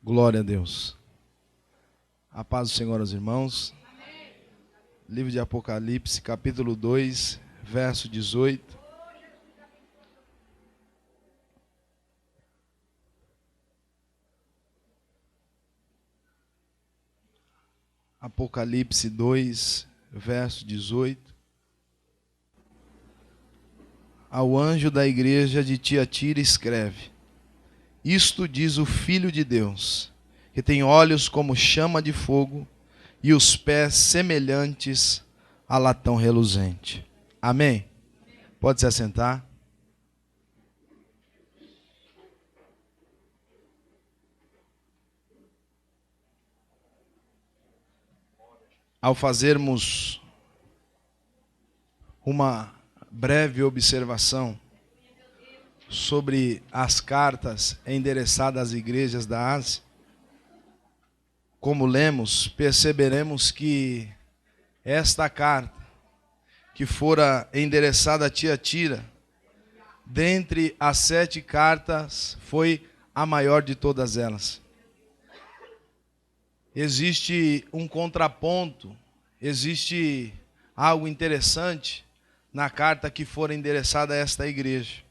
Glória a Deus. A paz do Senhor aos irmãos. Amém. Livro de Apocalipse, capítulo 2, verso 18. Apocalipse 2, verso 18. Ao anjo da igreja de Tiatira escreve: Isto diz o Filho de Deus, que tem olhos como chama de fogo e os pés semelhantes a latão reluzente. Amém? Pode se assentar. Ao fazermos uma breve observação sobre as cartas endereçadas às igrejas da Ásia, como lemos, perceberemos que esta carta, que fora endereçada a Tiatira, dentre as 7 cartas, foi a maior de todas elas. Existe um contraponto, existe algo interessante na carta que fora endereçada a esta igreja.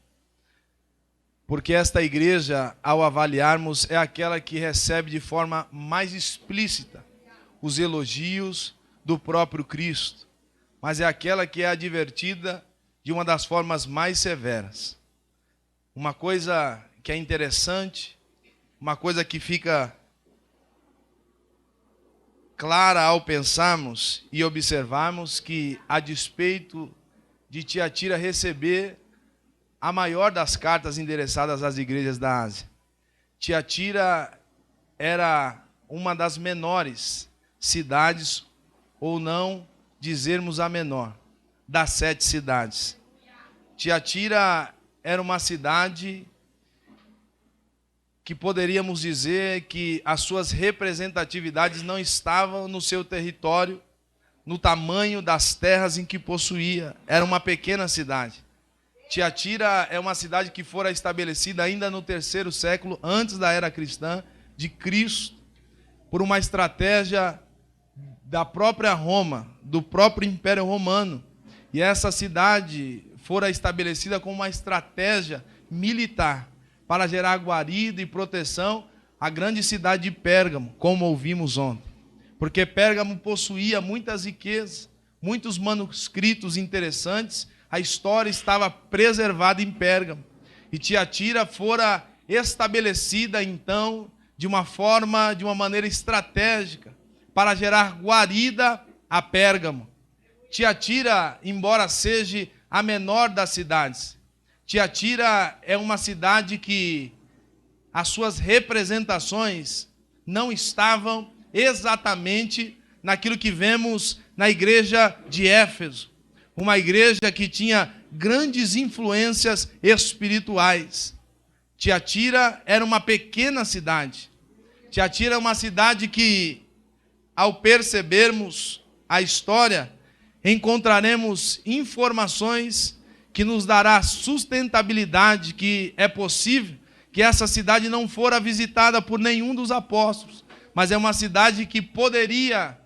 Porque esta igreja, ao avaliarmos, é aquela que recebe de forma mais explícita os elogios do próprio Cristo, mas é aquela que é advertida de uma das formas mais severas. Uma coisa que é interessante, uma coisa que fica clara ao pensarmos e observarmos que, a despeito de Tiatira receber a maior das cartas endereçadas às igrejas da Ásia, Tiatira era uma das menores cidades, ou não dizermos a menor, das 7 cidades. Tiatira era uma cidade que poderíamos dizer que as suas representatividades não estavam no seu território, no tamanho das terras em que possuía. Era uma pequena cidade. Tiatira é uma cidade que fora estabelecida ainda no 3º século, antes da era cristã de Cristo, por uma estratégia da própria Roma, do próprio Império Romano. E essa cidade fora estabelecida como uma estratégia militar para gerar guarida e proteção à grande cidade de Pérgamo, como ouvimos ontem. Porque Pérgamo possuía muitas riquezas, muitos manuscritos interessantes. A história estava preservada em Pérgamo. E Tiatira fora estabelecida, então, de uma maneira estratégica, para gerar guarida a Pérgamo. Tiatira, embora seja a menor das cidades, Tiatira é uma cidade que as suas representações não estavam exatamente naquilo que vemos na igreja de Éfeso. Uma igreja que tinha grandes influências espirituais. Tiatira era uma pequena cidade. Tiatira é uma cidade que, ao percebermos a história, encontraremos informações que nos dará sustentabilidade que é possível que essa cidade não fora visitada por nenhum dos apóstolos, mas é uma cidade que poderia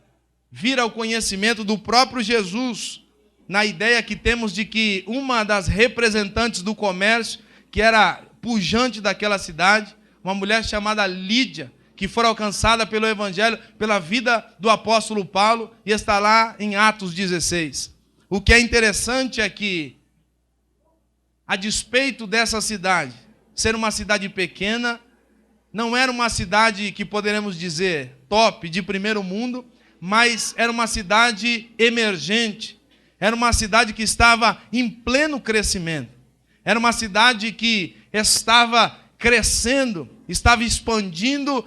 vir ao conhecimento do próprio Jesus, na ideia que temos de que uma das representantes do comércio, que era pujante daquela cidade, uma mulher chamada Lídia, que fora alcançada pelo Evangelho, pela vida do apóstolo Paulo, e está lá em Atos 16. O que é interessante é que, a despeito dessa cidade ser uma cidade pequena, não era uma cidade que poderemos dizer top, de primeiro mundo, mas era uma cidade emergente. Era uma cidade que estava em pleno crescimento. Era uma cidade que estava crescendo, estava expandindo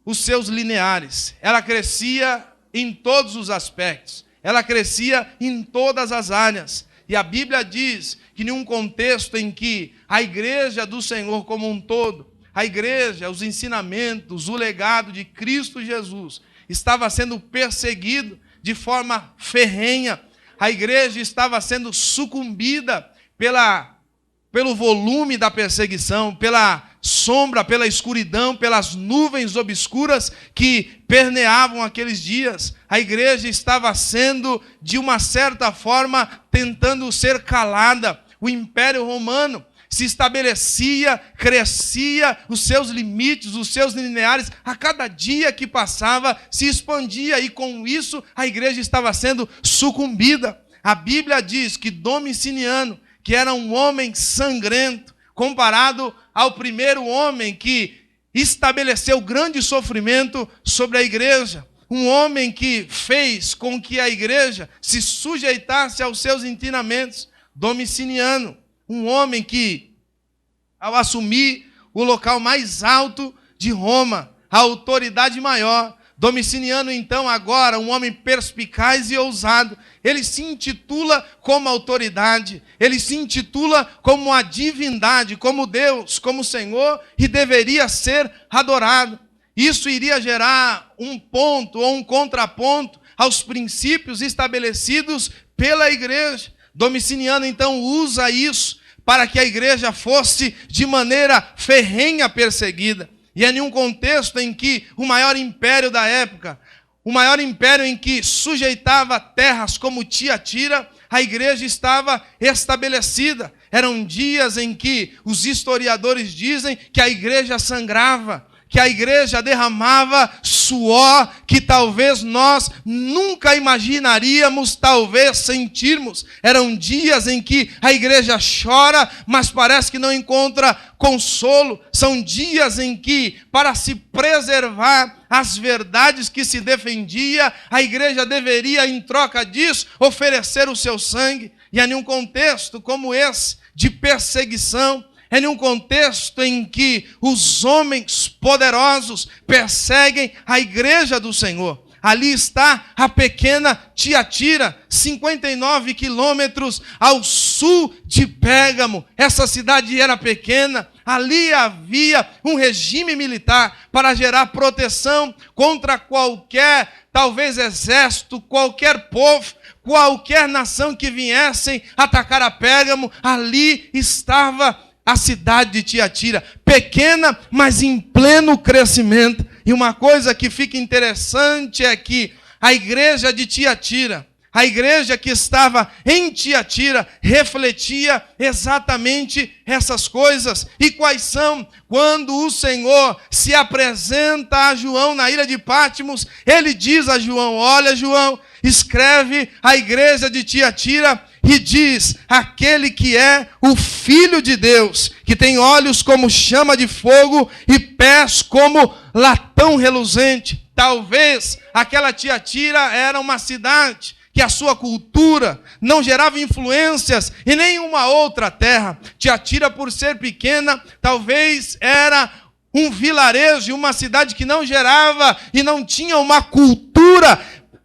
os seus lineares. Ela crescia em todos os aspectos. Ela crescia em todas as áreas. E a Bíblia diz que, em um contexto em que a igreja do Senhor como um todo, a igreja, os ensinamentos, o legado de Cristo Jesus, estava sendo perseguido de forma ferrenha. A igreja estava sendo sucumbida pelo volume da perseguição, pela sombra, pela escuridão, pelas nuvens obscuras que permeavam aqueles dias. A igreja estava sendo, de uma certa forma, tentando ser calada. O Império Romano se estabelecia, crescia, os seus limites, os seus lineares, a cada dia que passava, se expandia, e com isso a igreja estava sendo sucumbida. A Bíblia diz que Domiciano, que era um homem sangrento, comparado ao primeiro homem que estabeleceu grande sofrimento sobre a igreja, um homem que fez com que a igreja se sujeitasse aos seus ensinamentos, Domiciano, um homem que, ao assumir o local mais alto de Roma, a autoridade maior, Domiciano, então, agora, um homem perspicaz e ousado, ele se intitula como autoridade, ele se intitula como a divindade, como Deus, como Senhor, e deveria ser adorado. Isso iria gerar um ponto ou um contraponto aos princípios estabelecidos pela igreja. Domiciano, então, usa isso para que a igreja fosse de maneira ferrenha perseguida. E é em um contexto em que o maior império da época, o maior império em que sujeitava terras como Tiatira, a igreja estava estabelecida. Eram dias em que os historiadores dizem que a igreja sangrava, que a igreja derramava suor que talvez nós nunca imaginaríamos, talvez sentirmos. Eram dias em que a igreja chora, mas parece que não encontra consolo. São dias em que, para se preservar as verdades que se defendia, a igreja deveria, em troca disso, oferecer o seu sangue. E é em um contexto como esse, de perseguição, é em um contexto em que os homens poderosos perseguem a igreja do Senhor. Ali está a pequena Tiatira, 59 quilômetros ao sul de Pérgamo. Essa cidade era pequena. Ali havia um regime militar para gerar proteção contra qualquer, talvez exército, qualquer povo, qualquer nação que viessem atacar a Pérgamo. Ali estava a cidade de Tiatira, pequena, mas em pleno crescimento. E uma coisa que fica interessante é que a igreja de Tiatira, a igreja que estava em Tiatira, refletia exatamente essas coisas. E quais são? Quando o Senhor se apresenta a João na ilha de Patmos, ele diz a João: olha, João, escreve a igreja de Tiatira e diz: aquele que é o Filho de Deus, que tem olhos como chama de fogo e pés como latão reluzente. Talvez aquela Tiatira era uma cidade que a sua cultura não gerava influências em nenhuma outra terra. Tiatira, por ser pequena, talvez era um vilarejo, uma cidade que não gerava e não tinha uma cultura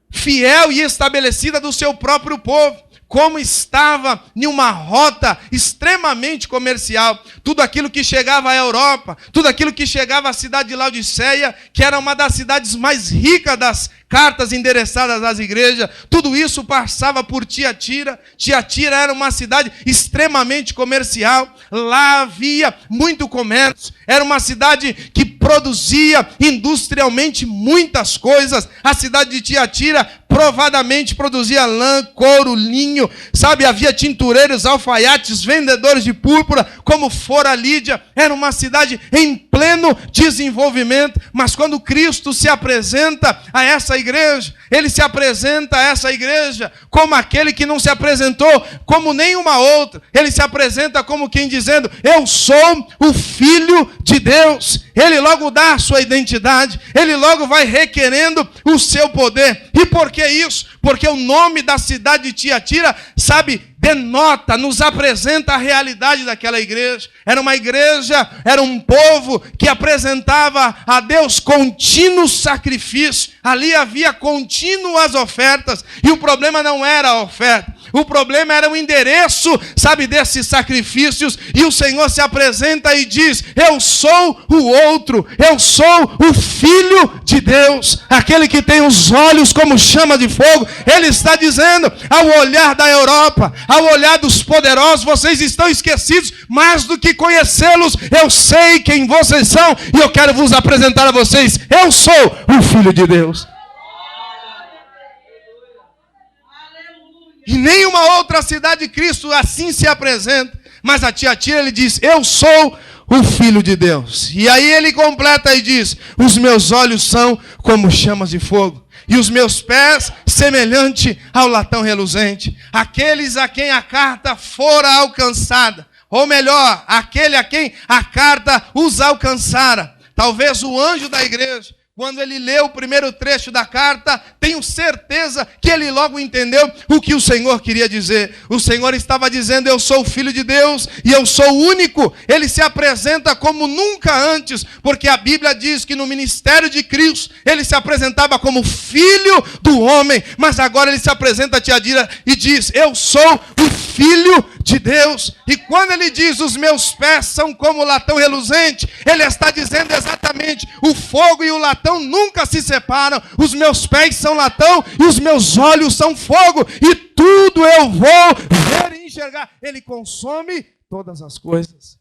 fiel e estabelecida do seu próprio povo. Como estava em uma rota extremamente comercial, tudo aquilo que chegava à Europa, tudo aquilo que chegava à cidade de Laodiceia, que era uma das cidades mais ricas das cartas endereçadas às igrejas, tudo isso passava por Tiatira. Tiatira era uma cidade extremamente comercial, lá havia muito comércio, era uma cidade que produzia industrialmente muitas coisas. A cidade de Tiatira provadamente produzia lã, couro, linho, sabe, havia tintureiros, alfaiates, vendedores de púrpura, como fora Lídia. Era uma cidade em pleno desenvolvimento. Mas quando Cristo se apresenta a essa igreja, ele se apresenta a essa igreja como aquele que não se apresentou como nenhuma outra. Ele se apresenta como quem dizendo: eu sou o Filho de Deus. Ele logo dá a sua identidade, ele logo vai requerendo o seu poder. E por que isso? Porque o nome da cidade de Tiatira, sabe, denota, nos apresenta a realidade daquela igreja. Era uma igreja, era um povo que apresentava a Deus contínuo sacrifício. Ali havia contínuas ofertas. E o problema não era a oferta. O problema era o endereço, sabe, desses sacrifícios. E o Senhor se apresenta e diz: eu sou o outro, eu sou o Filho de Deus, aquele que tem os olhos como chama de fogo. Ele está dizendo, ao olhar da Europa, ao olhar dos poderosos, vocês estão esquecidos, mais do que conhecê-los, eu sei quem vocês são, e eu quero vos apresentar a vocês: eu sou o Filho de Deus. E nenhuma outra cidade de Cristo assim se apresenta. Mas a Tiatira, ele diz: eu sou o Filho de Deus. E aí ele completa e diz: os meus olhos são como chamas de fogo, e os meus pés semelhante ao latão reluzente. Aqueles a quem a carta fora alcançada, ou melhor, aquele a quem a carta os alcançara. Talvez o anjo da igreja, quando ele leu o primeiro trecho da carta, tenho certeza que ele logo entendeu o que o Senhor queria dizer. O Senhor estava dizendo: eu sou o Filho de Deus e eu sou o único. Ele se apresenta como nunca antes, porque a Bíblia diz que no ministério de Cristo ele se apresentava como Filho do homem, mas agora ele se apresenta a Tiatira e diz: eu sou o Filho de Deus. E quando ele diz: os meus pés são como latão reluzente, ele está dizendo exatamente: o fogo e o latão nunca se separam. Os meus pés são latão e os meus olhos são fogo, e tudo eu vou ver e enxergar. Ele consome todas as coisas.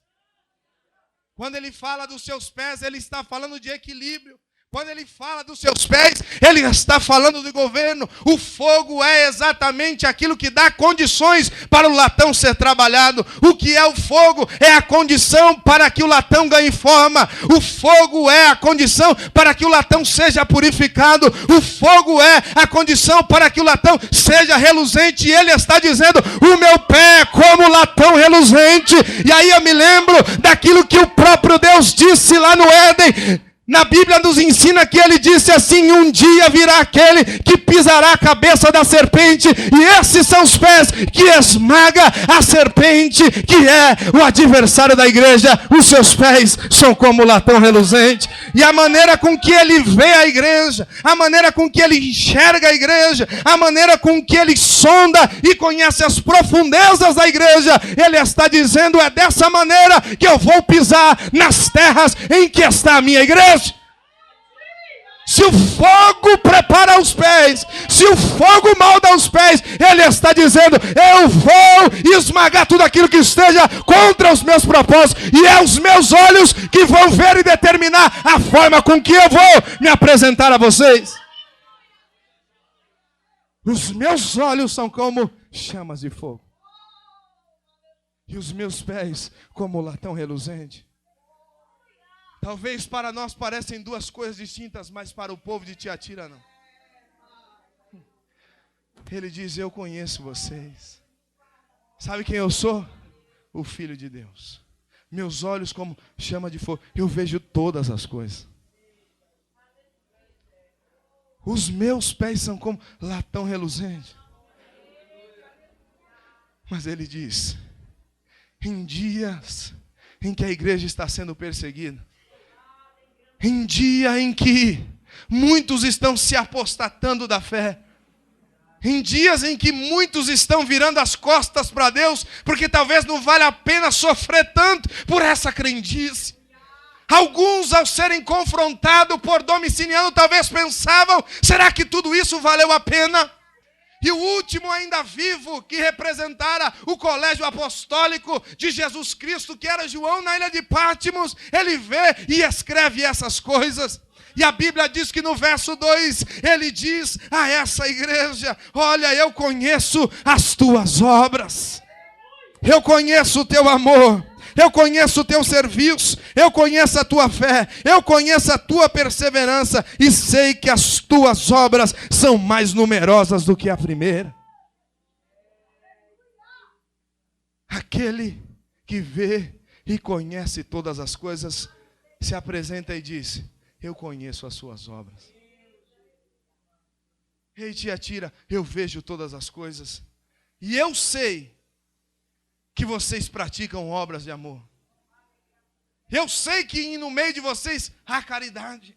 Quando ele fala dos seus pés, ele está falando de equilíbrio. Quando ele fala dos seus pés, ele está falando de governo. O fogo é exatamente aquilo que dá condições para o latão ser trabalhado. O que é o fogo? É a condição para que o latão ganhe forma. O fogo é a condição para que o latão seja purificado. O fogo é a condição para que o latão seja reluzente. E ele está dizendo: o meu pé é como latão reluzente. E aí eu me lembro daquilo que o próprio Deus disse lá no Éden. Na Bíblia nos ensina que ele disse assim: um dia virá aquele que pisará a cabeça da serpente, e esses são os pés que esmaga a serpente, que é o adversário da igreja. Os seus pés são como latão reluzente. E a maneira com que ele vê a igreja, a maneira com que ele enxerga a igreja, a maneira com que ele sonda e conhece as profundezas da igreja, ele está dizendo: é dessa maneira que eu vou pisar nas terras em que está a minha igreja. Se o fogo prepara os pés, se o fogo molda os pés, ele está dizendo: eu vou esmagar tudo aquilo que esteja contra os meus propósitos, e é os meus olhos que vão ver e determinar a forma com que eu vou me apresentar a vocês. Os meus olhos são como chamas de fogo, e os meus pés como latão reluzente. Talvez para nós parecem duas coisas distintas, mas para o povo de Tiatira não. Ele diz: eu conheço vocês. Sabe quem eu sou? O Filho de Deus. Meus olhos como chama de fogo, eu vejo todas as coisas. Os meus pés são como latão reluzente. Mas ele diz: em dias em que a igreja está sendo perseguida, em dia em que muitos estão se apostatando da fé, em dias em que muitos estão virando as costas para Deus, porque talvez não vale a pena sofrer tanto por essa crendice. Alguns, ao serem confrontados por Domiciano, talvez pensavam: será que tudo isso valeu a pena? E o último ainda vivo, que representara o colégio apostólico de Jesus Cristo, que era João, na ilha de Patmos, ele vê e escreve essas coisas. E a Bíblia diz que no verso 2, ele diz a essa igreja: olha, eu conheço as tuas obras, eu conheço o teu amor, eu conheço o teu serviço, eu conheço a tua fé, eu conheço a tua perseverança, e sei que as tuas obras são mais numerosas do que a primeira. Aquele que vê e conhece todas as coisas se apresenta e diz: eu conheço as suas obras. Ei, Tiatira, eu vejo todas as coisas, e eu sei que vocês praticam obras de amor. Eu sei que no meio de vocês há caridade.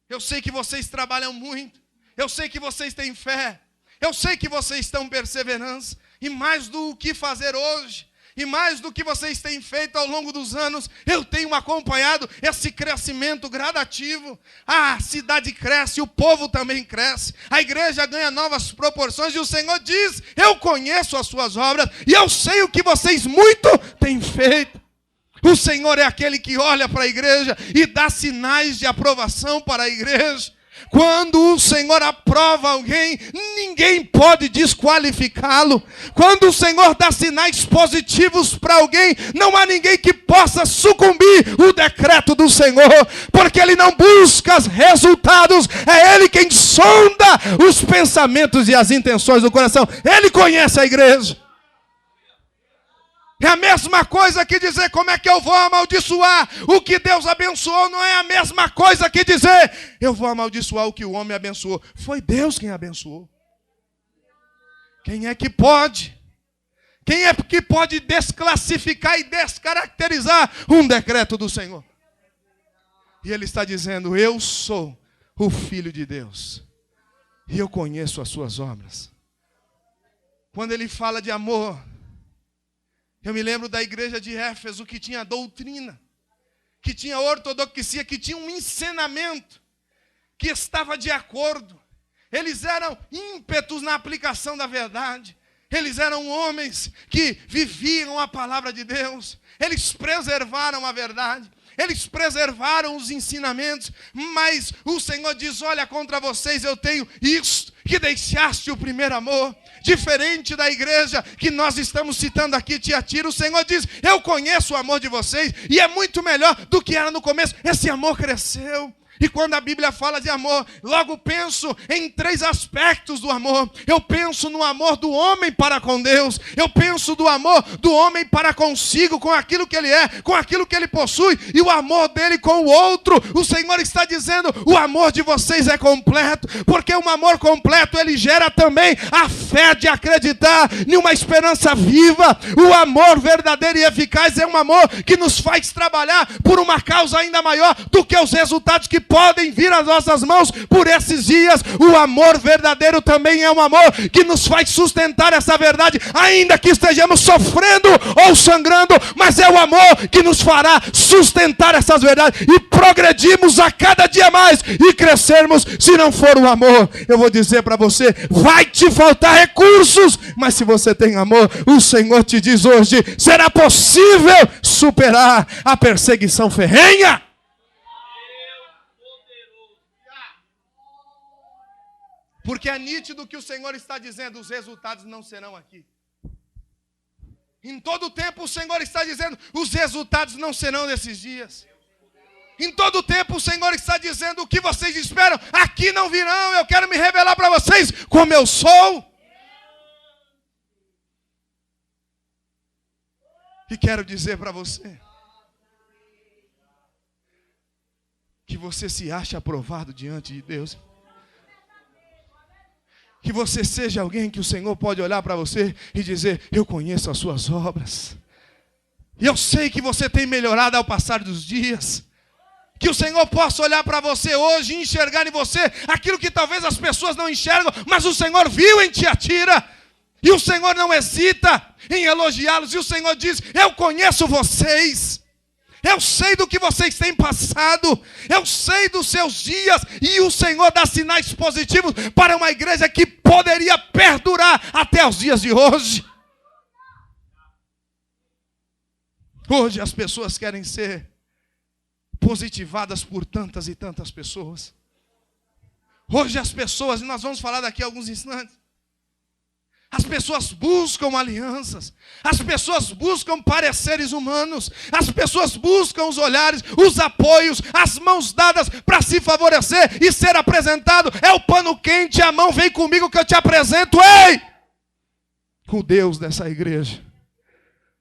Eu sei que vocês trabalham muito. Eu sei que vocês têm fé. Eu sei que vocês estão perseverantes, e mais do que fazer hoje, e mais do que vocês têm feito ao longo dos anos, eu tenho acompanhado esse crescimento gradativo. A cidade cresce, o povo também cresce, a igreja ganha novas proporções, e o Senhor diz, eu conheço as suas obras, e eu sei o que vocês muito têm feito. O Senhor é aquele que olha para a igreja e dá sinais de aprovação para a igreja. Quando o Senhor aprova alguém, ninguém pode desqualificá-lo. Quando o Senhor dá sinais positivos para alguém, não há ninguém que possa sucumbir o decreto do Senhor, porque Ele não busca os resultados, é Ele quem sonda os pensamentos e as intenções do coração. Ele conhece a igreja. É a mesma coisa que dizer como é que eu vou amaldiçoar o que Deus abençoou. Não é a mesma coisa que dizer eu vou amaldiçoar o que o homem abençoou. Foi Deus quem abençoou. Quem é que pode? Quem é que pode desclassificar e descaracterizar um decreto do Senhor? E Ele está dizendo, eu sou o Filho de Deus, e eu conheço as suas obras. Quando Ele fala de amor, eu me lembro da igreja de Éfeso, que tinha doutrina, que tinha ortodoxia, que tinha um ensinamento, que estava de acordo. Eles eram ímpetos na aplicação da verdade. Eles eram homens que viviam a palavra de Deus. Eles preservaram a verdade. Eles preservaram os ensinamentos. Mas o Senhor diz, olha, contra vocês eu tenho isto, que deixaste o primeiro amor. Diferente da igreja que nós estamos citando aqui, Tiatira, o Senhor diz, eu conheço o amor de vocês, e é muito melhor do que era no começo. Esse amor cresceu. E quando a Bíblia fala de amor, logo penso em 3 aspectos do amor. Eu penso no amor do homem para com Deus. Eu penso do amor do homem para consigo, com aquilo que ele é, com aquilo que ele possui, e o amor dele com o outro. O Senhor está dizendo, o amor de vocês é completo, porque um amor completo, ele gera também a fé de acreditar em uma esperança viva. O amor verdadeiro e eficaz é um amor que nos faz trabalhar por uma causa ainda maior do que os resultados que podem vir às nossas mãos por esses dias. O amor verdadeiro também é um amor que nos faz sustentar essa verdade, ainda que estejamos sofrendo ou sangrando, mas é o amor que nos fará sustentar essas verdades e progredirmos a cada dia mais e crescermos. Se não for o amor, eu vou dizer para você, vai te faltar recursos, mas se você tem amor, o Senhor te diz hoje, será possível superar a perseguição ferrenha. Porque é nítido que o Senhor está dizendo, os resultados não serão aqui. Em todo tempo o Senhor está dizendo, os resultados não serão nesses dias. Em todo tempo o Senhor está dizendo, o que vocês esperam, aqui não virão. Eu quero me revelar para vocês como eu sou. E quero dizer para você, que você se ache aprovado diante de Deus. Que você seja alguém que o Senhor pode olhar para você e dizer, eu conheço as suas obras. E eu sei que você tem melhorado ao passar dos dias. Que o Senhor possa olhar para você hoje e enxergar em você aquilo que talvez as pessoas não enxergam, mas o Senhor viu em Tiatira. E o Senhor não hesita em elogiá-los. E o Senhor diz, eu conheço vocês. Eu sei do que vocês têm passado. Eu sei dos seus dias. E o Senhor dá sinais positivos para uma igreja que poderia perdurar até os dias de hoje. Hoje as pessoas querem ser positivadas por tantas e tantas pessoas. Hoje as pessoas, e nós vamos falar daqui a alguns instantes, as pessoas buscam alianças, as pessoas buscam pareceres humanos, as pessoas buscam os olhares, os apoios, as mãos dadas para se favorecer e ser apresentado. É o pano quente, a mão vem comigo que eu te apresento. Ei! O Deus dessa igreja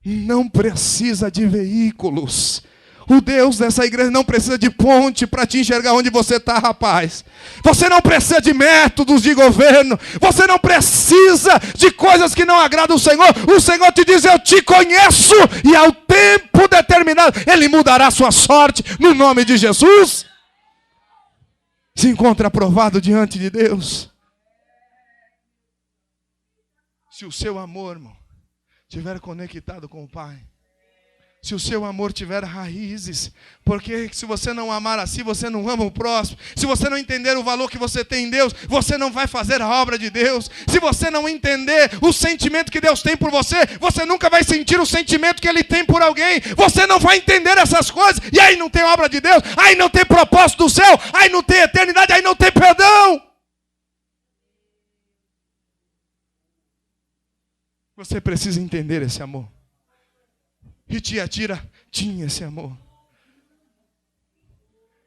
não precisa de veículos. O Deus dessa igreja não precisa de ponte para te enxergar onde você está, rapaz. Você não precisa de métodos de governo. Você não precisa de coisas que não agradam o Senhor. O Senhor te diz, eu te conheço. E ao tempo determinado, Ele mudará a sua sorte. No nome de Jesus. Se encontra aprovado diante de Deus. Se o seu amor, irmão, estiver conectado com o Pai, se o seu amor tiver raízes, porque se você não amar assim, você não ama o próximo. Se você não entender o valor que você tem em Deus, você não vai fazer a obra de Deus. Se você não entender o sentimento que Deus tem por você, você nunca vai sentir o sentimento que Ele tem por alguém. Você não vai entender essas coisas, e aí não tem obra de Deus, aí não tem propósito do céu, aí não tem eternidade, aí não tem perdão. Você precisa entender esse amor. E Tiatira tinha esse amor.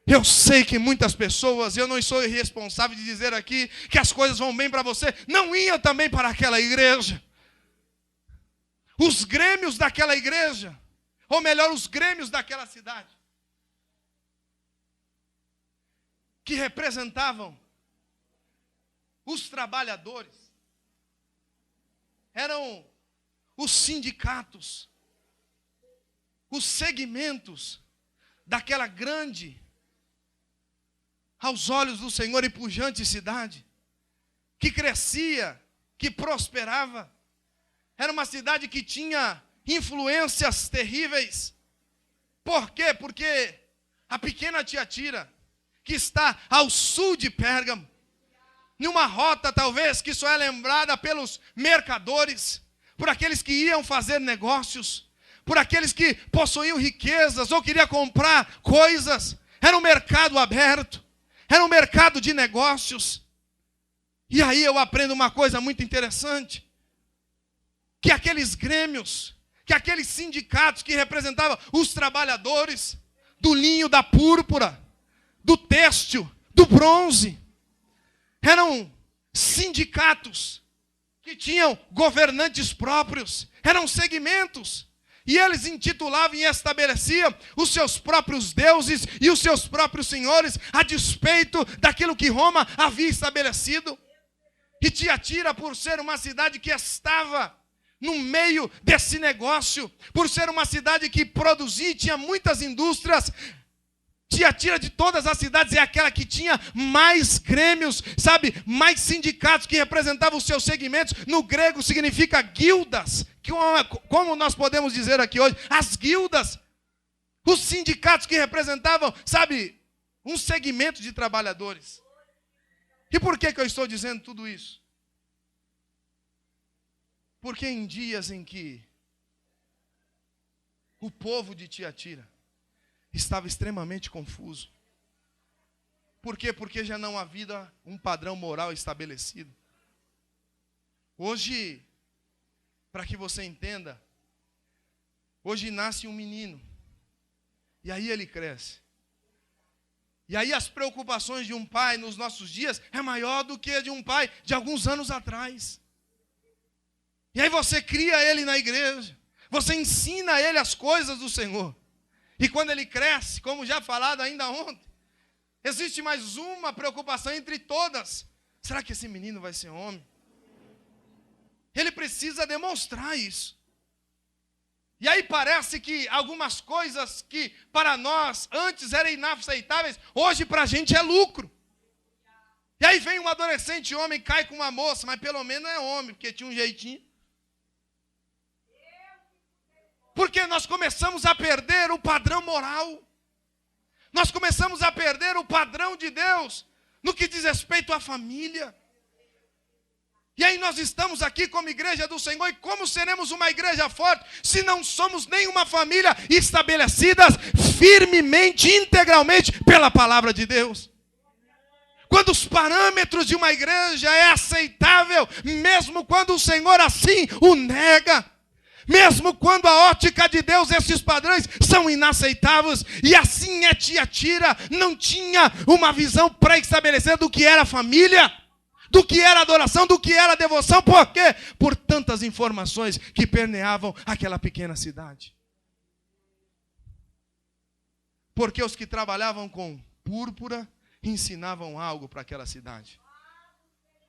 Eu sei que muitas pessoas, eu não sou irresponsável de dizer aqui que as coisas vão bem para você, não iam também para aquela igreja. Os grêmios daquela igreja, ou melhor, os grêmios daquela cidade, que representavam os trabalhadores, eram os sindicatos, os segmentos daquela grande, aos olhos do Senhor, e pujante cidade, que crescia, que prosperava. Era uma cidade que tinha influências terríveis. Por quê? Porque a pequena Tiatira, que está ao sul de Pérgamo, numa rota talvez que só é lembrada pelos mercadores, por aqueles que iam fazer negócios, por aqueles que possuíam riquezas ou queriam comprar coisas. Era um mercado aberto, era um mercado de negócios. E aí eu aprendo uma coisa muito interessante, que aqueles grêmios, que aqueles sindicatos que representavam os trabalhadores do linho, da púrpura, do têxtil, do bronze, eram sindicatos que tinham governantes próprios, eram segmentos. E eles intitulavam e estabeleciam os seus próprios deuses e os seus próprios senhores, a despeito daquilo que Roma havia estabelecido. E Tiatira, por ser uma cidade que estava no meio desse negócio, por ser uma cidade que produzia e tinha muitas indústrias, Tiatira, de todas as cidades, é aquela que tinha mais grêmios, sabe, mais sindicatos que representavam os seus segmentos. No grego significa guildas, como nós podemos dizer aqui hoje, as guildas, os sindicatos que representavam, sabe, um segmento de trabalhadores. E por que eu estou dizendo tudo isso? Porque em dias em que o povo de Tiatira estava extremamente confuso. Por quê? Porque já não havia um padrão moral estabelecido. Hoje, para que você entenda, hoje nasce um menino, e aí ele cresce. E aí as preocupações de um pai nos nossos dias é maior do que a de um pai de alguns anos atrás. E aí você cria ele na igreja, você ensina a ele as coisas do Senhor. E quando ele cresce, como já falado ainda ontem, existe mais uma preocupação entre todas. Será que esse menino vai ser homem? Ele precisa demonstrar isso. E aí parece que algumas coisas que para nós antes eram inaceitáveis, hoje para a gente é lucro. E aí vem um adolescente homem, cai com uma moça, mas pelo menos é homem, porque tinha um jeitinho. Porque nós começamos a perder o padrão moral. Nós começamos a perder o padrão de Deus no que diz respeito à família. E aí nós estamos aqui como igreja do Senhor. E como seremos uma igreja forte se não somos nenhuma família estabelecidas firmemente, integralmente pela palavra de Deus? Quando os parâmetros de uma igreja é aceitável, mesmo quando o Senhor assim o nega. Mesmo quando a ótica de Deus, esses padrões são inaceitáveis. E assim é Tiatira, não tinha uma visão pré-estabelecida do que era família, do que era adoração, do que era devoção. Por quê? Por tantas informações que permeavam aquela pequena cidade. Porque os que trabalhavam com púrpura ensinavam algo para aquela cidade.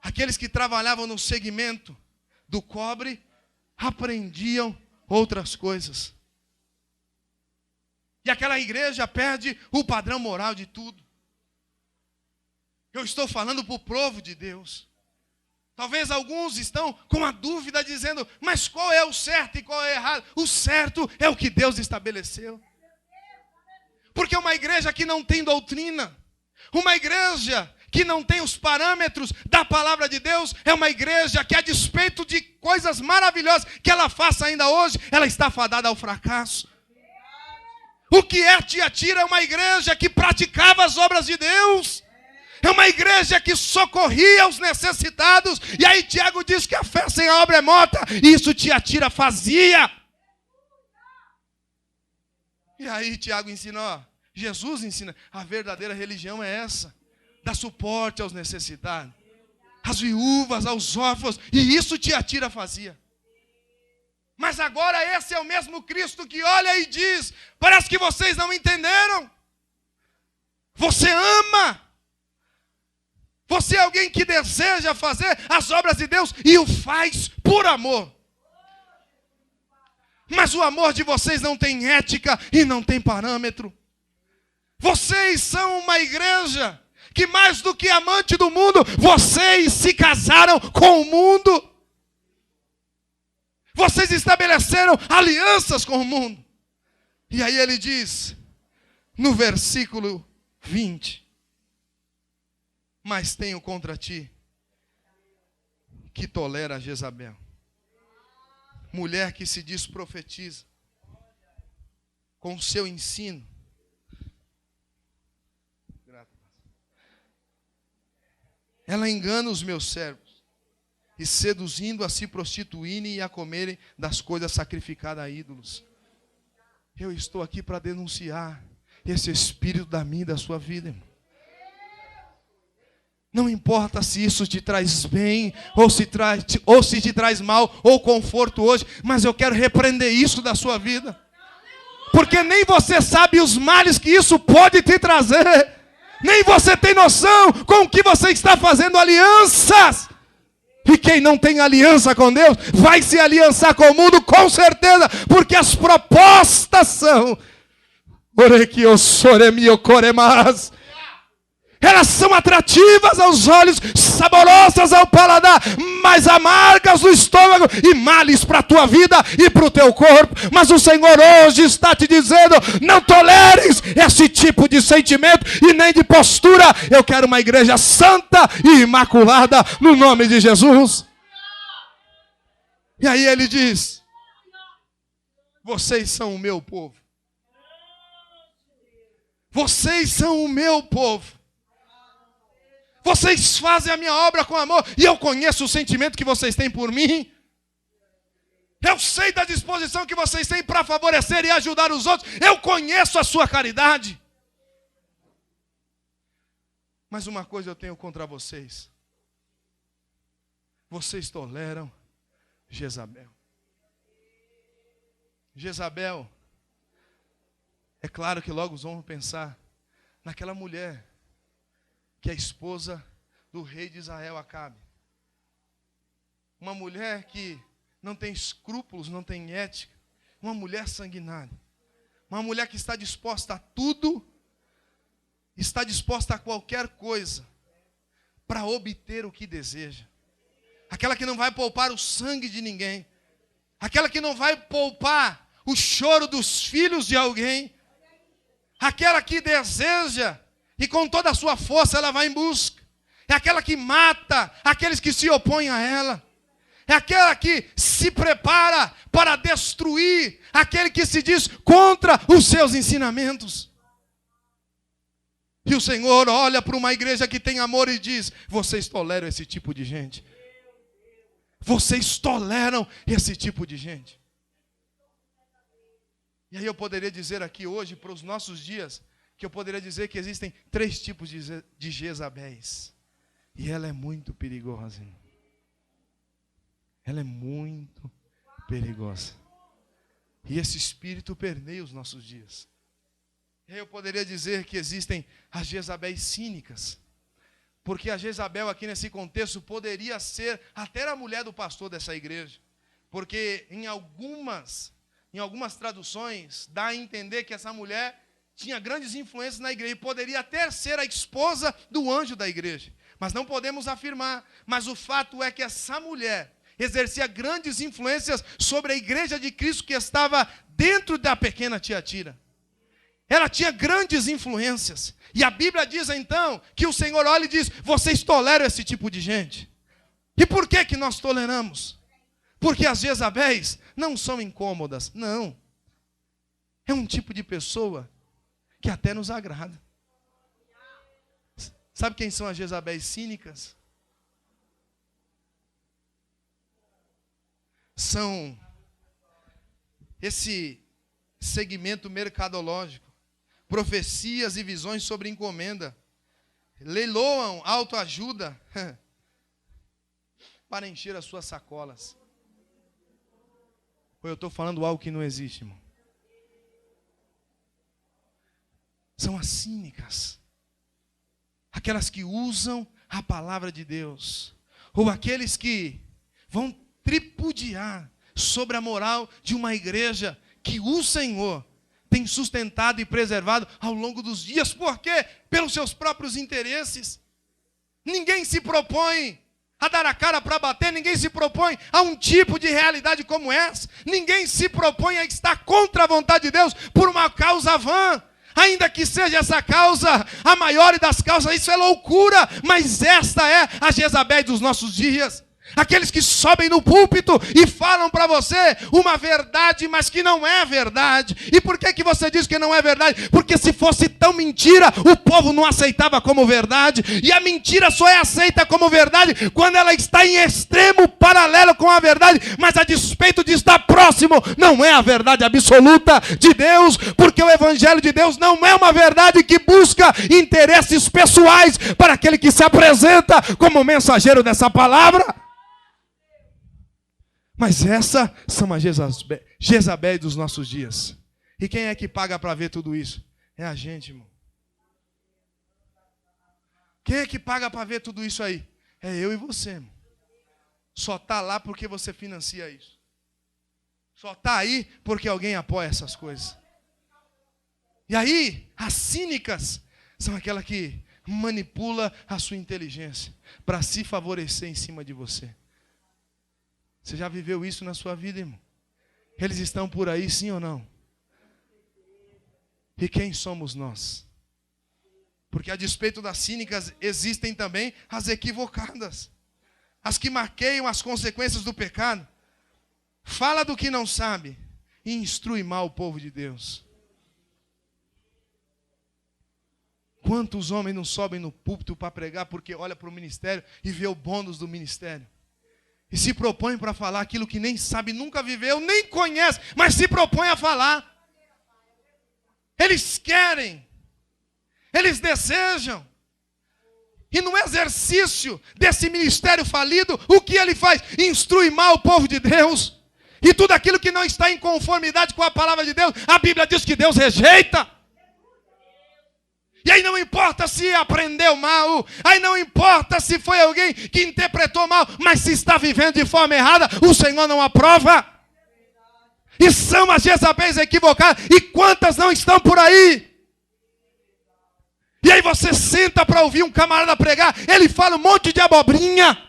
Aqueles que trabalhavam no segmento do cobre aprendiam outras coisas. E aquela igreja perde o padrão moral de tudo. Eu estou falando para o povo de Deus. Talvez alguns estão com a dúvida dizendo, mas qual é o certo e qual é o errado? O certo é o que Deus estabeleceu. Porque uma igreja que não tem doutrina, uma igreja que não tem os parâmetros da palavra de Deus, é uma igreja que, a despeito de coisas maravilhosas que ela faça ainda hoje, ela está fadada ao fracasso. O que é Tiatira? É uma igreja que praticava as obras de Deus. É uma igreja que socorria os necessitados. E aí Tiago diz que a fé sem a obra é morta. E isso Tiatira fazia. E aí Tiago ensina, Jesus ensina, a verdadeira religião é essa. Dá suporte aos necessitados, às viúvas, aos órfãos. E isso Tiatira fazia. Mas agora esse é o mesmo Cristo que olha e diz, parece que vocês não entenderam. Você ama. Você é alguém que deseja fazer as obras de Deus e o faz por amor. Mas o amor de vocês não tem ética e não tem parâmetro. Vocês são uma igreja que, mais do que amante do mundo, vocês se casaram com o mundo. Vocês estabeleceram alianças com o mundo. E aí ele diz, no versículo 20, mas tenho contra ti que tolera Jezabel, mulher que se diz profetiza, com seu ensino. Ela engana os meus servos, e seduzindo a se prostituírem e a comerem das coisas sacrificadas a ídolos. Eu estou aqui para denunciar esse espírito da minha e da sua vida, irmão. Não importa se isso te traz bem, ou se te traz mal, ou conforto hoje, mas eu quero repreender isso da sua vida. Porque nem você sabe os males que isso pode te trazer. Nem você tem noção com o que você está fazendo alianças. E quem não tem aliança com Deus, vai se aliançar com o mundo com certeza. Porque as propostas são... Elas são atrativas aos olhos, saborosas ao paladar, mas amargas no estômago e males para a tua vida e para o teu corpo. Mas o Senhor hoje está te dizendo, não toleres esse tipo de sentimento e nem de postura. Eu quero uma igreja santa e imaculada no nome de Jesus. E aí ele diz, vocês são o meu povo. Vocês são o meu povo. Vocês fazem a minha obra com amor. E eu conheço o sentimento que vocês têm por mim. Eu sei da disposição que vocês têm para favorecer e ajudar os outros. Eu conheço a sua caridade. Mas uma coisa eu tenho contra vocês. Vocês toleram Jezabel. Jezabel. É claro que logo vamos pensar naquela mulher que é a esposa do rei de Israel, Acabe. Uma mulher que não tem escrúpulos, não tem ética. Uma mulher sanguinária. Uma mulher que está disposta a tudo, está disposta a qualquer coisa para obter o que deseja. Aquela que não vai poupar o sangue de ninguém. Aquela que não vai poupar o choro dos filhos de alguém. Aquela que deseja e com toda a sua força ela vai em busca. É aquela que mata aqueles que se opõem a ela. É aquela que se prepara para destruir aquele que se diz contra os seus ensinamentos. E o Senhor olha para uma igreja que tem amor e diz, vocês toleram esse tipo de gente. Vocês toleram esse tipo de gente. E aí eu poderia dizer aqui hoje, para os nossos dias, que eu poderia dizer que existem 3 tipos de Jezabéis. E ela é muito perigosa, irmão. Ela é muito perigosa. E esse espírito permeia os nossos dias. E aí eu poderia dizer que existem as Jezabéis cínicas. Porque a Jezabel aqui nesse contexto poderia ser até a mulher do pastor dessa igreja. Porque em algumas traduções dá a entender que essa mulher tinha grandes influências na igreja. E poderia até ser a esposa do anjo da igreja. mas não podemos afirmar. Mas o fato é que essa mulher exercia grandes influências sobre a igreja de Cristo que estava dentro da pequena Tiatira. Ela tinha grandes influências. E a Bíblia diz então que o Senhor olha e diz: vocês toleram esse tipo de gente? E por que nós toleramos? Porque as Jezabéis não são incômodas, não. É um tipo de pessoa que até nos agrada. Sabe quem são as Jezabéis cínicas? São esse segmento mercadológico. Profecias e visões sobre encomenda. Leiloam autoajuda para encher as suas sacolas. Ou eu estou falando algo que não existe, irmão? São as cínicas. Aquelas que usam a palavra de Deus. Ou aqueles que vão tripudiar sobre a moral de uma igreja que o Senhor tem sustentado e preservado ao longo dos dias. Por quê? Pelos seus próprios interesses. Ninguém se propõe a dar a cara para bater, ninguém se propõe a um tipo de realidade como essa. Ninguém se propõe a estar contra a vontade de Deus por uma causa vã. Ainda que seja essa causa a maior das causas, isso é loucura. Mas esta é a Jezabel dos nossos dias. Aqueles que sobem no púlpito e falam para você uma verdade, mas que não é verdade. E por que você diz que não é verdade? Porque se fosse tão mentira, o povo não aceitava como verdade. E a mentira só é aceita como verdade quando ela está em extremo paralelo com a verdade. Mas a despeito de estar próximo, não é a verdade absoluta de Deus. Porque o Evangelho de Deus não é uma verdade que busca interesses pessoais para aquele que se apresenta como mensageiro dessa palavra. Mas essas são as Jezabéis dos nossos dias. E quem é que paga para ver tudo isso? É a gente, irmão. Quem é que paga para ver tudo isso aí? É eu e você, irmão. Só está lá porque você financia isso. Só está aí porque alguém apoia essas coisas. E aí, as cínicas são aquelas que manipulam a sua inteligência para se favorecer em cima de você. Você já viveu isso na sua vida, irmão? Eles estão por aí, sim ou não? E quem somos nós? Porque a despeito das cínicas, existem também as equivocadas. As que maqueiam as consequências do pecado. Fala do que não sabe e instrui mal o povo de Deus. Quantos homens não sobem no púlpito para pregar porque olha para o ministério e vê o bônus do ministério? E se propõe para falar aquilo que nem sabe, nunca viveu, nem conhece, mas se propõe a falar. Eles querem, eles desejam. E no exercício desse ministério falido, o que ele faz? Instrui mal o povo de Deus. E tudo aquilo que não está em conformidade com a palavra de Deus, a Bíblia diz que Deus rejeita. E aí não importa se aprendeu mal, aí não importa se foi alguém que interpretou mal, mas se está vivendo de forma errada, o Senhor não aprova. E são as Jezabéis equivocadas, e quantas não estão por aí? E aí você senta para ouvir um camarada pregar, ele fala um monte de abobrinha.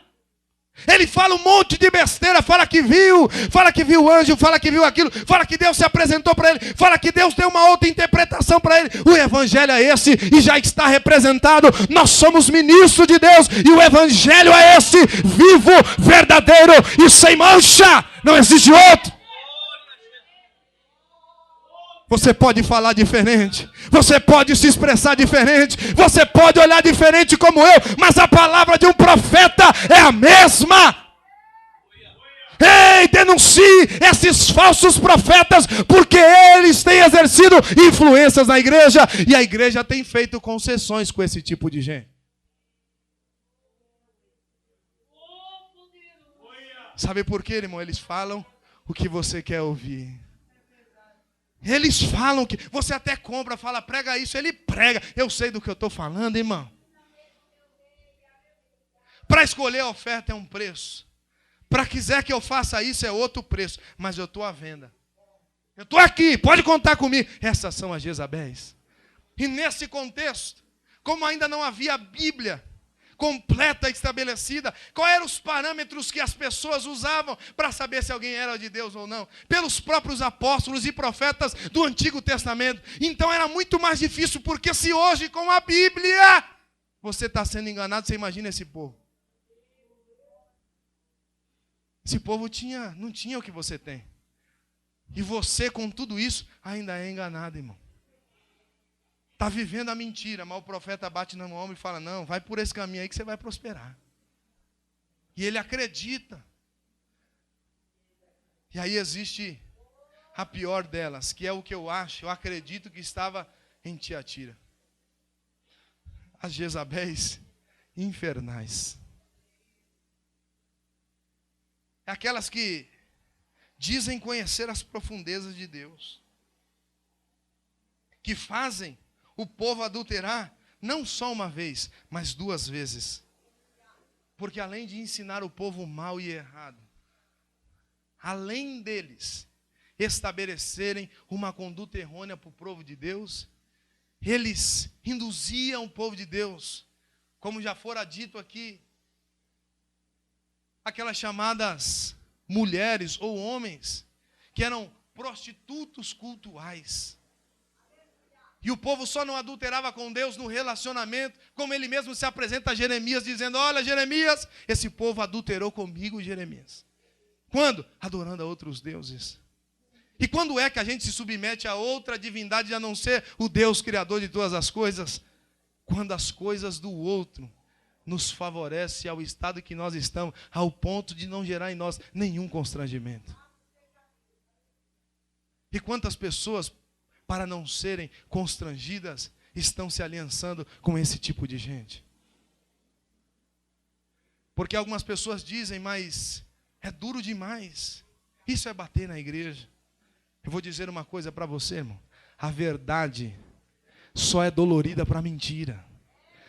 Ele fala um monte de besteira, fala que viu o anjo, fala que viu aquilo, fala que Deus se apresentou para ele, fala que Deus deu uma outra interpretação para ele. O evangelho é esse e já está representado. Nós somos ministros de Deus e o evangelho é esse, vivo, verdadeiro e sem mancha. Não existe outro. Você pode falar diferente, você pode se expressar diferente, você pode olhar diferente como eu, mas a palavra de um profeta é a mesma. Ei, denuncie esses falsos profetas, porque eles têm exercido influências na igreja, e a igreja tem feito concessões com esse tipo de gente. Sabe por quê, irmão? Eles falam o que você quer ouvir. Eles falam que você até compra, fala, prega isso, ele prega. Eu sei do que eu estou falando, irmão. Para escolher a oferta é um preço. Para quiser que eu faça isso é outro preço. Mas eu estou à venda. Eu estou aqui, pode contar comigo. Essas são as Jezabéis. E nesse contexto, como ainda não havia Bíblia, completa, estabelecida. Quais eram os parâmetros que as pessoas usavam para saber se alguém era de Deus ou não? Pelos próprios apóstolos e profetas do Antigo Testamento. Então era muito mais difícil, porque se hoje com a Bíblia você está sendo enganado, você imagina esse povo. Esse povo não tinha o que você tem. E você, com tudo isso, ainda é enganado, irmão. Está vivendo a mentira, mas o profeta bate no ombro e fala, não, vai por esse caminho aí que você vai prosperar. E ele acredita. E aí existe a pior delas, que é o que eu acredito que estava em Tiatira. As Jezabéis infernais. Aquelas que dizem conhecer as profundezas de Deus, que fazem o povo adulterar não só uma vez, mas 2 vezes. Porque além de ensinar o povo mal e errado, além deles estabelecerem uma conduta errônea para o povo de Deus, eles induziam o povo de Deus, como já fora dito aqui, aquelas chamadas mulheres ou homens que eram prostitutos cultuais. E o povo só não adulterava com Deus no relacionamento, como ele mesmo se apresenta a Jeremias, dizendo, olha Jeremias, esse povo adulterou comigo, Jeremias. Quando? Adorando a outros deuses. E quando é que a gente se submete a outra divindade a não ser o Deus criador de todas as coisas? Quando as coisas do outro nos favorece ao estado que nós estamos, ao ponto de não gerar em nós nenhum constrangimento. E quantas pessoas, para não serem constrangidas, estão se aliançando com esse tipo de gente? Porque algumas pessoas dizem, mas é duro demais. Isso é bater na igreja. Eu vou dizer uma coisa para você, irmão. A verdade só é dolorida para a mentira.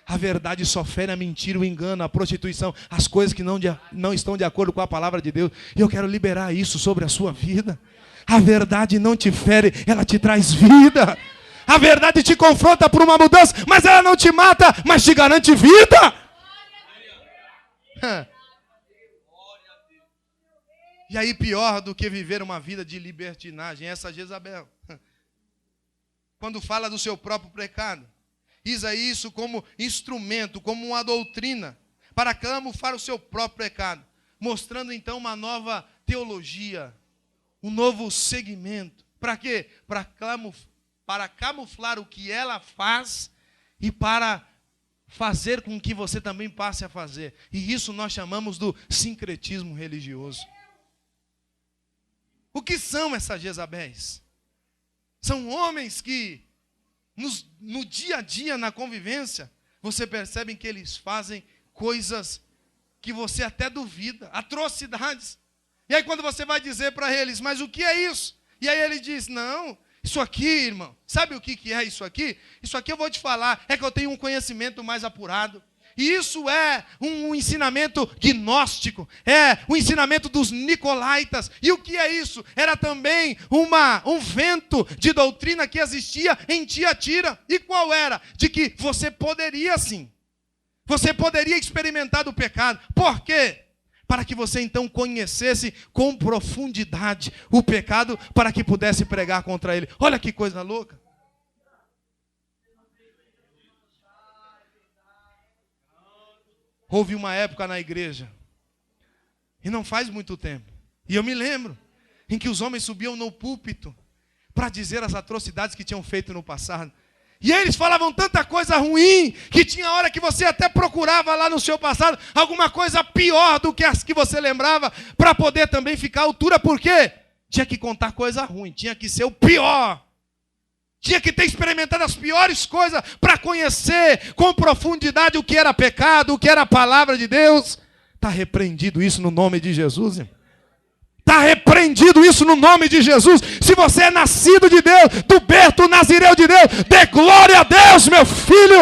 A verdade só fere a mentira, o engano, a prostituição, as coisas que não estão de acordo com a palavra de Deus. E eu quero liberar isso sobre a sua vida. A verdade não te fere, ela te traz vida. A verdade te confronta por uma mudança, mas ela não te mata, mas te garante vida. E aí pior do que viver uma vida de libertinagem, essa Jezabel, quando fala do seu próprio pecado, usa isso como instrumento, como uma doutrina, para camuflar o seu próprio pecado, mostrando então uma nova teologia, um novo segmento. Para quê? Para camuflar o que ela faz e para fazer com que você também passe a fazer. E isso nós chamamos do sincretismo religioso. O que são essas Jezabéis? São homens que no dia a dia, na convivência, você percebe que eles fazem coisas que você até duvida, atrocidades. E aí quando você vai dizer para eles, mas o que é isso? E aí ele diz, não, isso aqui, irmão, sabe o que é isso aqui? Isso aqui eu vou te falar, é que eu tenho um conhecimento mais apurado. E isso é um ensinamento gnóstico, é o ensinamento dos nicolaítas. E o que é isso? Era também um vento de doutrina que existia em Tiatira. E qual era? De que você poderia sim, você poderia experimentar do pecado. Por quê? Para que você então conhecesse com profundidade o pecado, para que pudesse pregar contra ele. Olha que coisa louca. Houve uma época na igreja, e não faz muito tempo, e eu me lembro, em que os homens subiam no púlpito para dizer as atrocidades que tinham feito no passado. E eles falavam tanta coisa ruim, que tinha hora que você até procurava lá no seu passado alguma coisa pior do que as que você lembrava, para poder também ficar à altura. Por quê? Tinha que contar coisa ruim, tinha que ser o pior. Tinha que ter experimentado as piores coisas para conhecer com profundidade o que era pecado, o que era a palavra de Deus. Está repreendido isso no nome de Jesus, irmão. Está repreendido isso no nome de Jesus. Se você é nascido de Deus, do berço nazireu de Deus, dê glória a Deus, meu filho.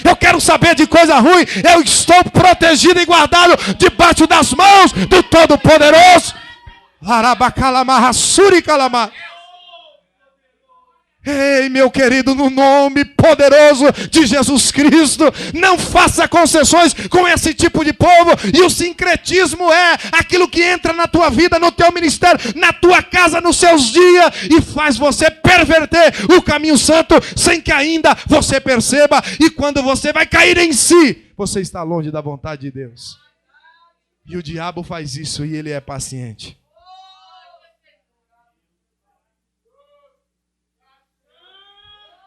Eu quero saber de coisa ruim. Eu estou protegido e guardado debaixo das mãos do Todo-Poderoso. Ei, meu querido, no nome poderoso de Jesus Cristo, não faça concessões com esse tipo de povo. E o sincretismo é aquilo que entra na tua vida, no teu ministério, na tua casa, nos seus dias, e faz você perverter o caminho santo, sem que ainda você perceba. E quando você vai cair em si, você está longe da vontade de Deus. E o diabo faz isso, e ele é paciente.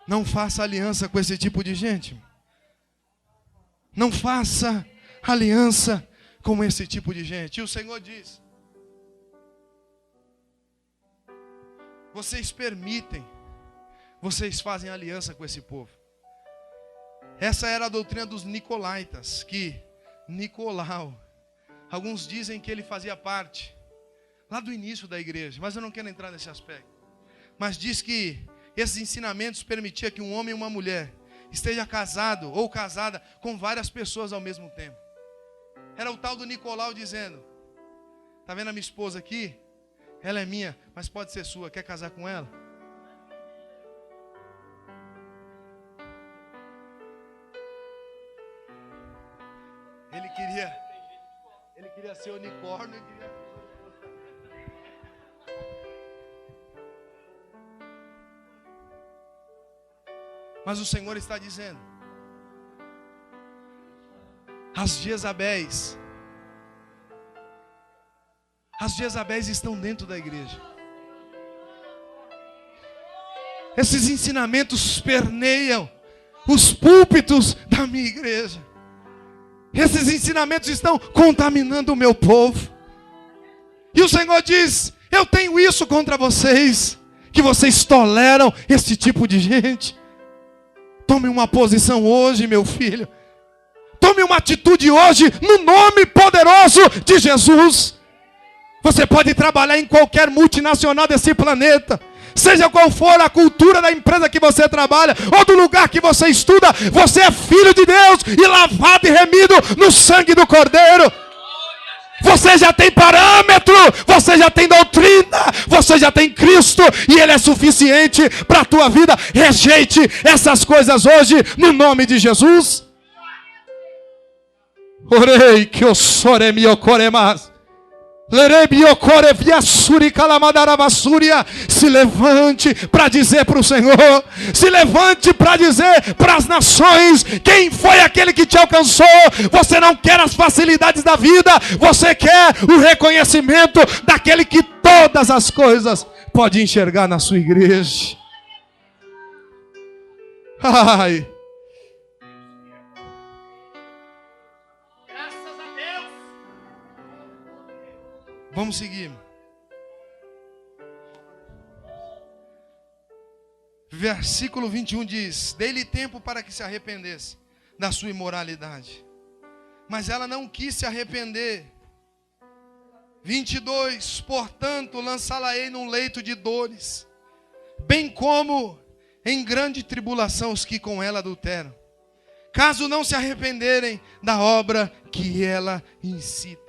Não faça aliança com esse tipo de gente. Não faça aliança com esse tipo de gente. E o Senhor diz: vocês permitem, vocês fazem aliança com esse povo. Essa era a doutrina dos nicolaítas, que Nicolau, alguns dizem que ele fazia parte lá do início da igreja, mas eu não quero entrar nesse aspecto. Mas diz que esses ensinamentos permitiam que um homem e uma mulher esteja casado ou casada com várias pessoas ao mesmo tempo. Era o tal do Nicolau dizendo: está vendo a minha esposa aqui? Ela é minha, mas pode ser sua. Quer casar com ela? Ele queria ser unicórnio. Mas o Senhor está dizendo: as Jezabéis estão dentro da igreja. Esses ensinamentos permeiam os púlpitos da minha igreja. Esses ensinamentos estão contaminando o meu povo. E o Senhor diz: eu tenho isso contra vocês, que vocês toleram esse tipo de gente. Tome uma posição hoje, meu filho. Tome uma atitude hoje, no nome poderoso de Jesus. Você pode trabalhar em qualquer multinacional desse planeta. Seja qual for a cultura da empresa que você trabalha, ou do lugar que você estuda, você é filho de Deus e lavado e remido no sangue do Cordeiro. Você já tem parâmetro, você já tem doutrina, você já tem Cristo e Ele é suficiente para a tua vida. Rejeite essas coisas hoje, no nome de Jesus. Orei que eu sore me ocoremas. Se levante para dizer para o Senhor, se levante para dizer para as nações: quem foi aquele que te alcançou? Você não quer as facilidades da vida, você quer o reconhecimento daquele que todas as coisas pode enxergar na sua igreja. Ai. Vamos seguir. Versículo 21 diz: dei-lhe tempo para que se arrependesse da sua imoralidade, mas ela não quis se arrepender. 22: portanto, lançá-la-ei num leito de dores, bem como em grande tribulação os que com ela adulteram, caso não se arrependerem da obra que ela incita.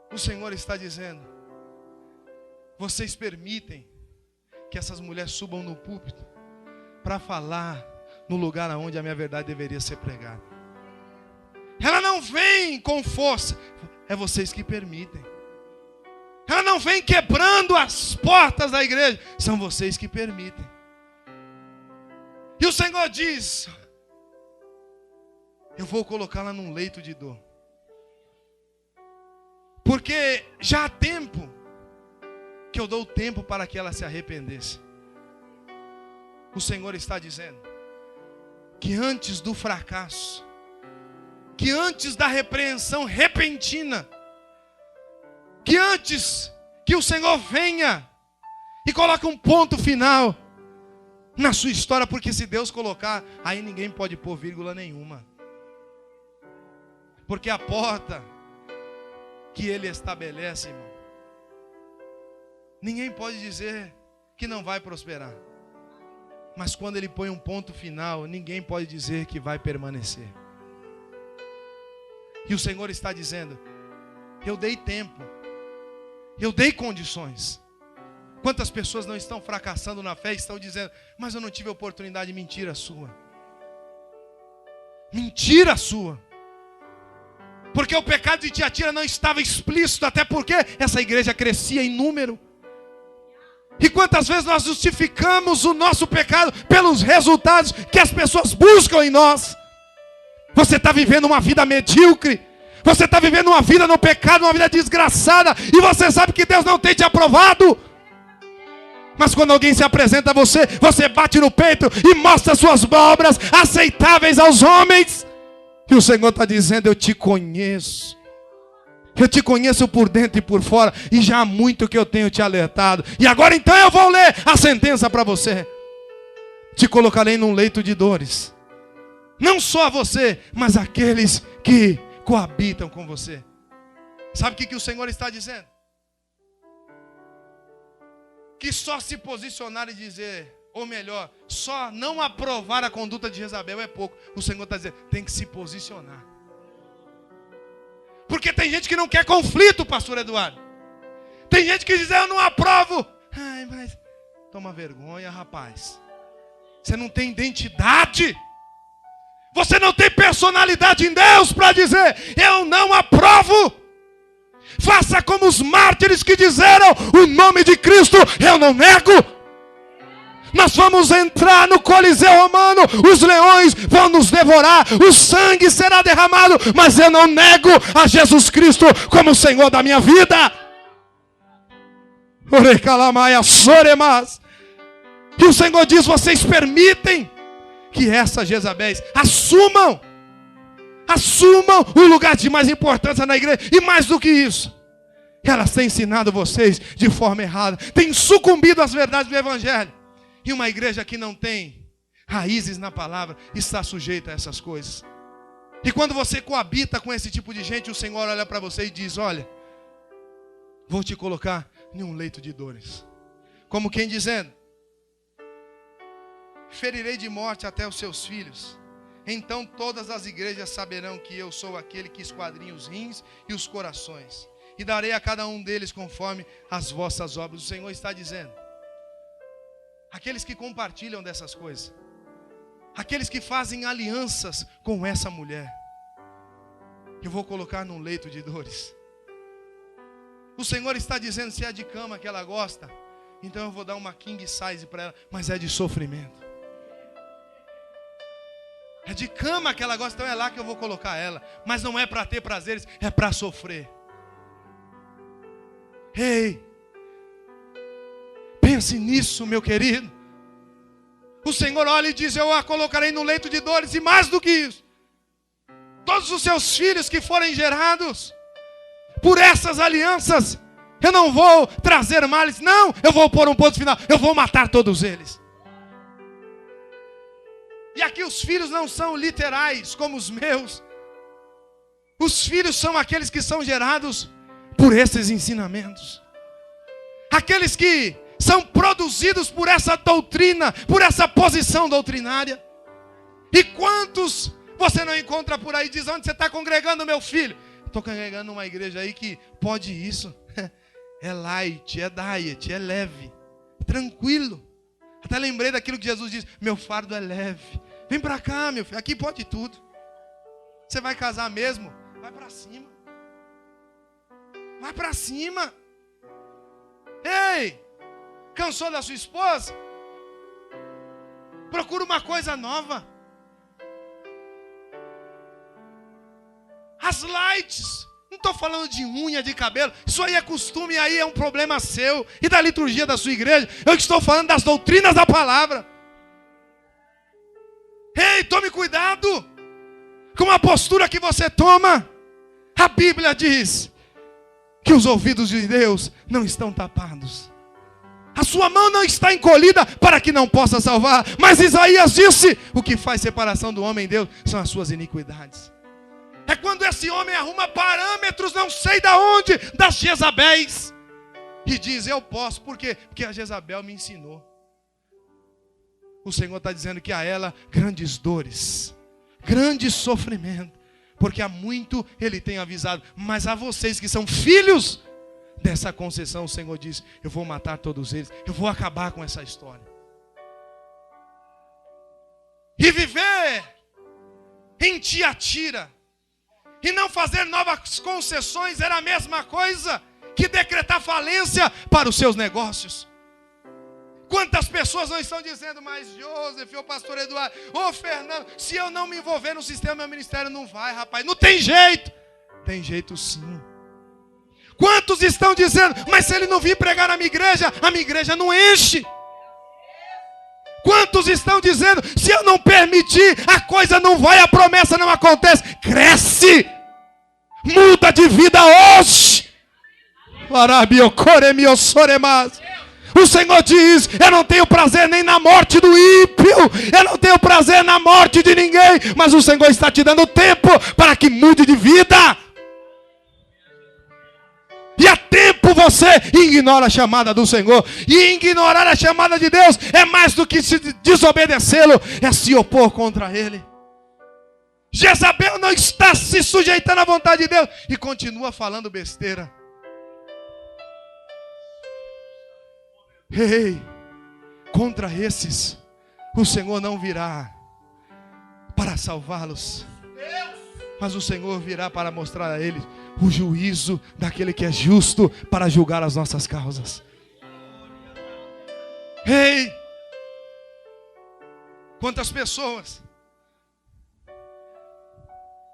O Senhor está dizendo: vocês permitem que essas mulheres subam no púlpito para falar no lugar onde a minha verdade deveria ser pregada. Ela não vem com força, é vocês que permitem. Ela não vem quebrando as portas da igreja, são vocês que permitem. E o Senhor diz: eu vou colocá-la num leito de dor. Porque já há tempo que eu dou tempo para que ela se arrependesse. O Senhor está dizendo que antes do fracasso, que antes da repreensão repentina, que antes que o Senhor venha e coloque um ponto final na sua história, porque se Deus colocar, aí ninguém pode pôr vírgula nenhuma. Porque a porta que Ele estabelece, irmão, ninguém pode dizer que não vai prosperar. Mas quando Ele põe um ponto final, ninguém pode dizer que vai permanecer. E o Senhor está dizendo: eu dei tempo, eu dei condições, Quantas pessoas não estão fracassando na fé e estão dizendo, mas eu não tive oportunidade. Mentira sua. Mentira sua. Porque o pecado de Tiatira não estava explícito, até porque essa igreja crescia em número. E quantas vezes nós justificamos o nosso pecado pelos resultados que as pessoas buscam em nós. Você está vivendo uma vida medíocre. Você está vivendo uma vida no pecado, uma vida desgraçada. E você sabe que Deus não tem te aprovado. Mas quando alguém se apresenta a você, você bate no peito e mostra suas obras aceitáveis aos homens. E o Senhor está dizendo, eu te conheço. Eu te conheço por dentro e por fora. E já há muito que eu tenho te alertado. E agora então eu vou ler a sentença para você. Te colocarei num leito de dores. Não só você, mas aqueles que coabitam com você. Sabe o que o Senhor está dizendo? Que só se posicionar e dizer, ou melhor, só não aprovar a conduta de Jezabel é pouco. O Senhor está dizendo, tem que se posicionar. Porque tem gente que não quer conflito, pastor Eduardo. Tem gente que diz, eu não aprovo. Ai, mas toma vergonha, rapaz. Você não tem identidade. Você não tem personalidade em Deus para dizer, eu não aprovo. Faça como os mártires que disseram, o nome de Cristo eu não nego. Nós vamos entrar no Coliseu Romano, os leões vão nos devorar, o sangue será derramado, mas eu não nego a Jesus Cristo como o Senhor da minha vida. E o Senhor diz, vocês permitem que essas Jezabéis assumam o lugar de mais importância na igreja. E mais do que isso, elas têm ensinado vocês de forma errada, têm sucumbido às verdades do Evangelho. E uma igreja que não tem raízes na palavra está sujeita a essas coisas. E quando você coabita com esse tipo de gente, o Senhor olha para você e diz, olha, vou te colocar em um leito de dores. Como quem dizendo, ferirei de morte até os seus filhos. Então todas as igrejas saberão que eu sou aquele que esquadrinha os rins e os corações. E darei a cada um deles conforme as vossas obras. O Senhor está dizendo. Aqueles que compartilham dessas coisas. Aqueles que fazem alianças com essa mulher. Eu vou colocar num leito de dores. O Senhor está dizendo, se é de cama que ela gosta, então eu vou dar uma king size para ela, mas é de sofrimento. É de cama que ela gosta, então é lá que eu vou colocar ela. Mas não é para ter prazeres, é para sofrer. Ei, pense nisso, meu querido. O Senhor olha e diz, eu a colocarei no leito de dores. E mais do que isso, todos os seus filhos que forem gerados por essas alianças, eu não vou trazer males. Não, eu vou pôr um ponto final. Eu vou matar todos eles. E aqui os filhos não são literais como os meus. Os filhos são aqueles que são gerados por esses ensinamentos. Aqueles que são produzidos por essa doutrina, por essa posição doutrinária. E quantos você não encontra por aí? Diz, onde você está congregando, meu filho? Estou congregando numa igreja aí que pode isso. É light, é diet, é leve, tranquilo. Até lembrei daquilo que Jesus disse, meu fardo é leve. Vem para cá, meu filho, aqui pode tudo. Você vai casar mesmo? Vai para cima. Vai para cima. Ei, cansou da sua esposa? Procura uma coisa nova. As lights, não estou falando de unha, de cabelo. Isso aí é costume, aí é um problema seu e da liturgia da sua igreja. Eu estou falando das doutrinas da palavra. Ei, tome cuidado com a postura que você toma. A Bíblia diz que os ouvidos de Deus não estão tapados. A sua mão não está encolhida para que não possa salvar. Mas Isaías disse, o que faz separação do homem e Deus são as suas iniquidades. É quando esse homem arruma parâmetros, não sei de onde, das Jezabéis. E diz, eu posso, por quê? Porque a Jezabel me ensinou. O Senhor está dizendo que a ela grandes dores, grande sofrimento. Porque há muito Ele tem avisado. Mas a vocês que são filhos, dessa concessão, o Senhor diz: eu vou matar todos eles, eu vou acabar com essa história. E viver em Tiatira e não fazer novas concessões era a mesma coisa que decretar falência para os seus negócios. Quantas pessoas não estão dizendo: mas Joseph, ô pastor Eduardo, ô Fernando, se eu não me envolver no sistema, meu ministério não vai, rapaz. Não tem jeito. Tem jeito sim. Quantos estão dizendo: mas se ele não vir pregar na minha igreja não enche. Quantos estão dizendo: se eu não permitir, a coisa não vai, a promessa não acontece? Cresce. Muda de vida hoje. O Senhor diz: eu não tenho prazer nem na morte do ímpio, eu não tenho prazer na morte de ninguém, mas o Senhor está te dando tempo para que mude de vida. E há tempo você ignora a chamada do Senhor. E ignorar a chamada de Deus é mais do que se desobedecê-lo, é se opor contra Ele. Jezabel não está se sujeitando à vontade de Deus e continua falando besteira. Ei, contra esses o Senhor não virá para salvá-los, mas o Senhor virá para mostrar a eles o juízo daquele que é justo para julgar as nossas causas. Ei, quantas pessoas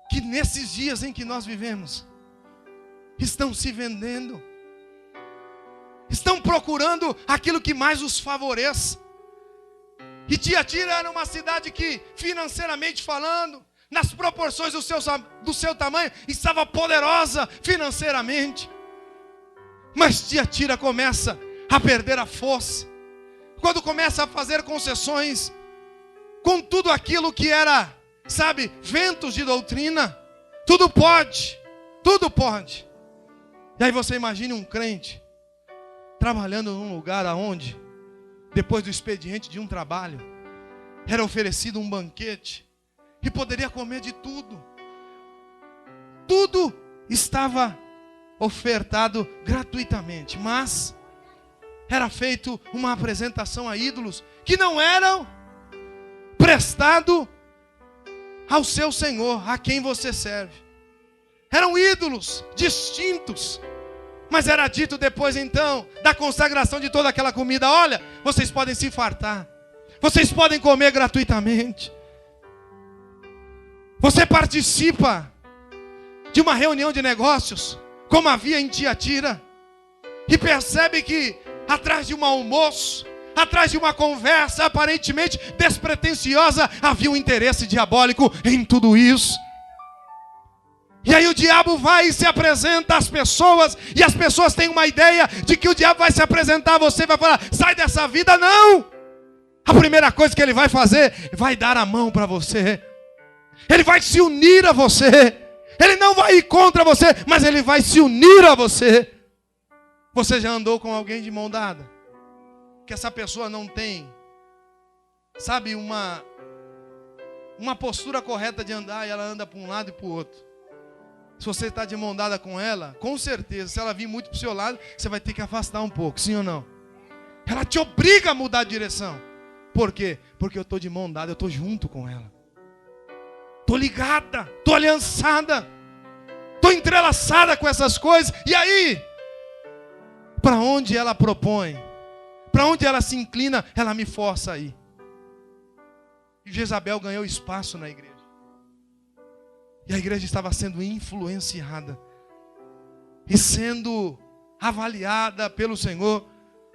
que nesses dias em que nós vivemos estão se vendendo, estão procurando aquilo que mais os favoreça. E Tiatira era uma cidade que, financeiramente falando, nas proporções do seu tamanho, estava poderosa financeiramente. Mas Tiatira começa a perder a força quando começa a fazer concessões com tudo aquilo que era, ventos de doutrina. Tudo pode, tudo pode. E aí você imagine um crente trabalhando num lugar aonde, depois do expediente de um trabalho, era oferecido um banquete e poderia comer de tudo. Tudo estava ofertado gratuitamente, mas era feito uma apresentação a ídolos que não eram prestados ao seu Senhor, a quem você serve. Eram ídolos distintos. Mas era dito depois então da consagração de toda aquela comida: olha, vocês podem se fartar, vocês podem comer gratuitamente. Você participa de uma reunião de negócios, como havia em Tiatira, e percebe que atrás de um almoço, atrás de uma conversa aparentemente despretensiosa, havia um interesse diabólico em tudo isso. E aí o diabo vai e se apresenta às pessoas, e as pessoas têm uma ideia de que o diabo vai se apresentar a você e vai falar: sai dessa vida. Não! A primeira coisa que ele vai fazer, vai dar a mão para você. Ele vai se unir a você. Ele não vai ir contra você, mas ele vai se unir a você. Você já andou com alguém de mão dada? Que essa pessoa não tem, uma postura correta de andar, e ela anda para um lado e para o outro. Se você está de mão dada com ela, com certeza, se ela vir muito para o seu lado, você vai ter que afastar um pouco, sim ou não? Ela te obriga a mudar de direção. Por quê? Porque eu estou de mão dada, eu estou junto com ela. Estou ligada, estou aliançada, estou entrelaçada com essas coisas. E aí, para onde ela propõe, para onde ela se inclina, ela me força a ir. E Jezabel ganhou espaço na igreja. E a igreja estava sendo influenciada e sendo avaliada pelo Senhor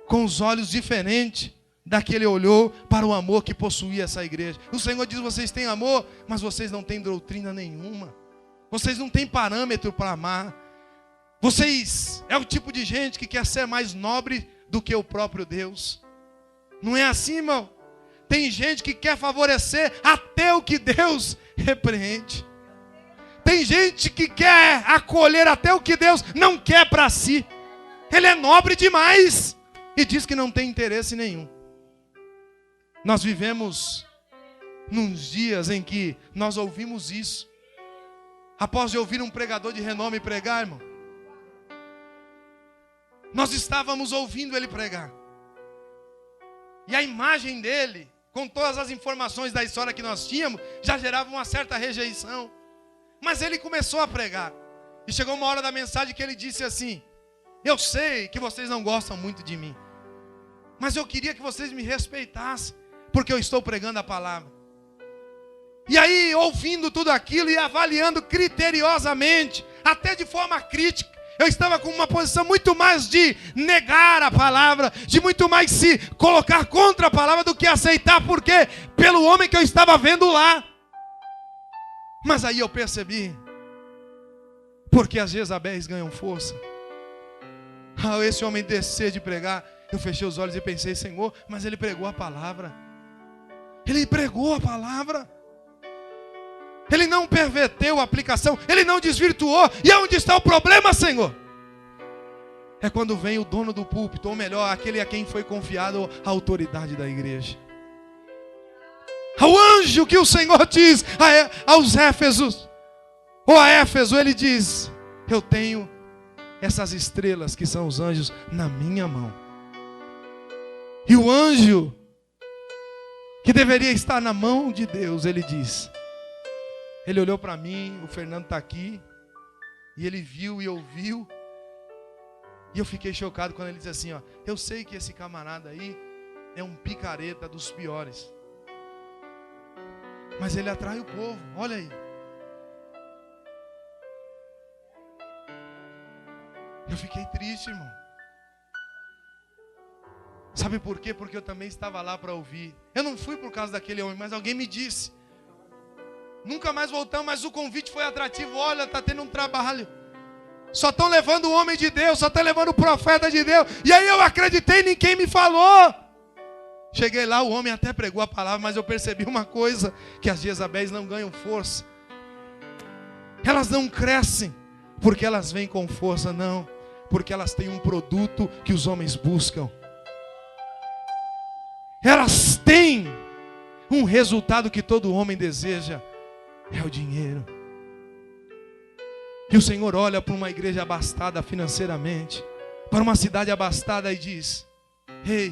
com os olhos diferentes daquele olhou para o amor que possuía essa igreja. O Senhor diz: vocês têm amor, mas vocês não têm doutrina nenhuma. Vocês não têm parâmetro para amar. Vocês é o tipo de gente que quer ser mais nobre do que o próprio Deus. Não é assim, irmão? Tem gente que quer favorecer até o que Deus repreende. Tem gente que quer acolher até o que Deus não quer para si. Ele é nobre demais e diz que não tem interesse nenhum. Nós vivemos nos dias em que nós ouvimos isso. Após de ouvir um pregador de renome pregar, irmão, Nós estávamos ouvindo ele pregar. E a imagem dele, com todas as informações da história que nós tínhamos, já gerava uma certa rejeição. Mas ele começou a pregar. E chegou uma hora da mensagem que ele disse assim: eu sei que vocês não gostam muito de mim, mas eu queria que vocês me respeitassem, porque eu estou pregando a palavra. E aí, ouvindo tudo aquilo e avaliando criteriosamente, até de forma crítica, eu estava com uma posição muito mais de negar a palavra, de muito mais se colocar contra a palavra do que aceitar, porque pelo homem que eu estava vendo lá. Mas aí eu percebi, porque as Jezabéis ganham força. Ao esse homem descer de pregar, eu fechei os olhos e pensei: Senhor, mas ele pregou a palavra. Ele pregou a palavra. Ele não perverteu a aplicação, ele não desvirtuou. E onde está o problema, Senhor? É quando vem o dono do púlpito, ou melhor, aquele a quem foi confiado a autoridade da igreja. Ao anjo que o Senhor diz aos Éfesos, ou a Éfeso, ele diz: eu tenho essas estrelas que são os anjos na minha mão. E o anjo que deveria estar na mão de Deus, ele diz, ele olhou para mim, o Fernando está aqui, e ele viu e ouviu, e eu fiquei chocado quando ele disse assim: ó, eu sei que esse camarada aí é um picareta dos piores, mas ele atrai o povo, olha aí. Eu fiquei triste, irmão. Sabe por quê? Porque eu também estava lá para ouvir. Eu não fui por causa daquele homem, mas alguém me disse. Nunca mais voltamos, mas o convite foi atrativo. Olha, está tendo um trabalho. Só estão levando o homem de Deus, só estão levando o profeta de Deus. E aí eu acreditei em quem me falou. Cheguei lá, o homem até pregou a palavra, mas eu percebi uma coisa, que as Jezabéis não ganham força. Elas não crescem porque elas vêm com força, não. Porque elas têm um produto que os homens buscam. Elas têm um resultado que todo homem deseja. É o dinheiro. E o Senhor olha para uma igreja abastada financeiramente, para uma cidade abastada, e diz: ei,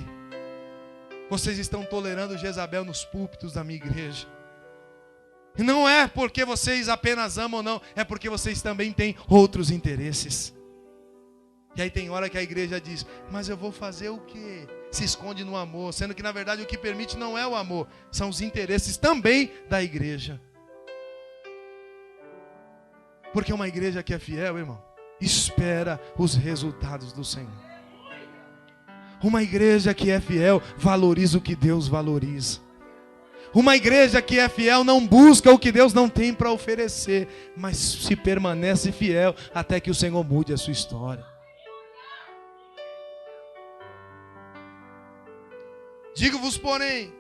vocês estão tolerando Jezabel nos púlpitos da minha igreja. E não é porque vocês apenas amam, não. É porque vocês também têm outros interesses. E aí tem hora que a igreja diz: mas eu vou fazer o quê? Se esconde no amor. Sendo que na verdade o que permite não é o amor, são os interesses também da igreja. Porque uma igreja que é fiel, irmão, espera os resultados do Senhor. Uma igreja que é fiel valoriza o que Deus valoriza. Uma igreja que é fiel não busca o que Deus não tem para oferecer, mas se permanece fiel até que o Senhor mude a sua história. Digo-vos, porém,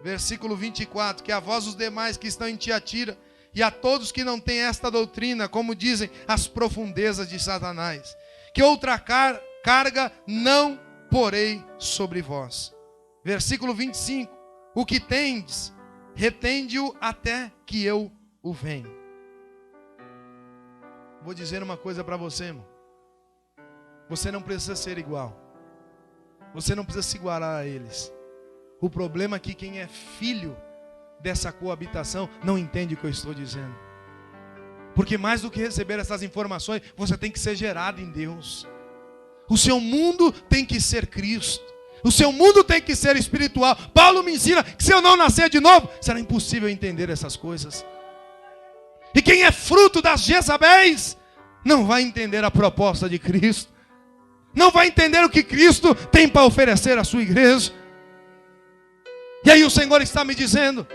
versículo 24, que a vós os demais que estão em Tiatira, e a todos que não têm esta doutrina, como dizem, as profundezas de Satanás, que outra carga não porei sobre vós. Versículo 25, o que tendes, retende-o até que eu o venha. Vou dizer uma coisa para você, irmão. Você não precisa ser igual. Você não precisa se igualar a eles. O problema é que quem é filho dessa coabitação não entende o que eu estou dizendo. Porque mais do que receber essas informações, você tem que ser gerado em Deus. O seu mundo tem que ser Cristo. O seu mundo tem que ser espiritual. Paulo me ensina que se eu não nascer de novo, será impossível entender essas coisas. E quem é fruto das Jezabéis não vai entender a proposta de Cristo. Não vai entender o que Cristo tem para oferecer à sua igreja. E aí o Senhor está me dizendo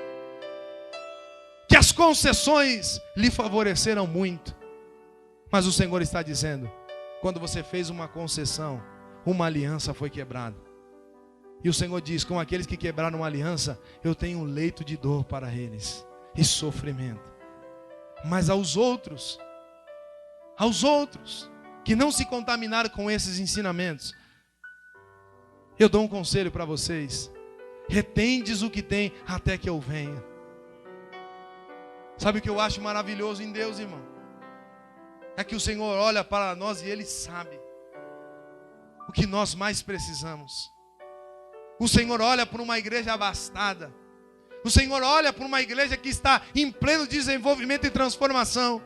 que as concessões lhe favoreceram muito. Mas o Senhor está dizendo, quando você fez uma concessão, uma aliança foi quebrada. E o Senhor diz, com aqueles que quebraram uma aliança, eu tenho um leito de dor para eles, e sofrimento. Mas aos outros que não se contaminaram com esses ensinamentos, eu dou um conselho para vocês: retendes o que tem até que eu venha. Sabe o que eu acho maravilhoso em Deus, irmão? É que o Senhor olha para nós e Ele sabe o que nós mais precisamos. O Senhor olha para uma igreja abastada. O Senhor olha para uma igreja que está em pleno desenvolvimento e transformação.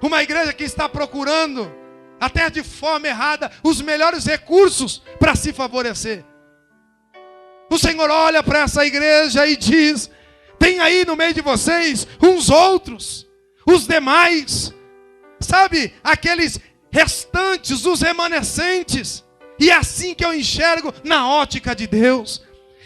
Uma igreja que está procurando, até de forma errada, os melhores recursos para se favorecer. O Senhor olha para essa igreja e diz: tem aí no meio de vocês uns outros, os demais, sabe, aqueles restantes, os remanescentes. E é assim que eu enxergo na ótica de Deus.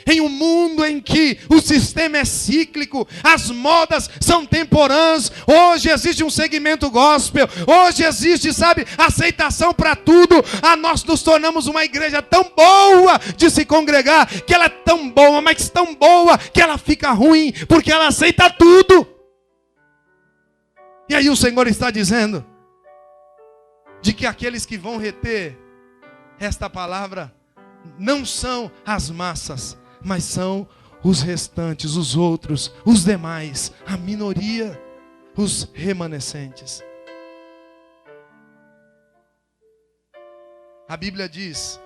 Em um mundo em que o sistema é cíclico, as modas são temporãs, hoje existe um segmento gospel, hoje existe, sabe, aceitação para tudo. Nós nos tornamos uma igreja tão boa de se congregar, que ela é tão boa, mas tão boa, que ela fica ruim, porque ela aceita tudo. E aí o Senhor está dizendo, de que aqueles que vão reter esta palavra, não são as massas, mas são os restantes, os outros, os demais, a minoria, os remanescentes. A Bíblia diz,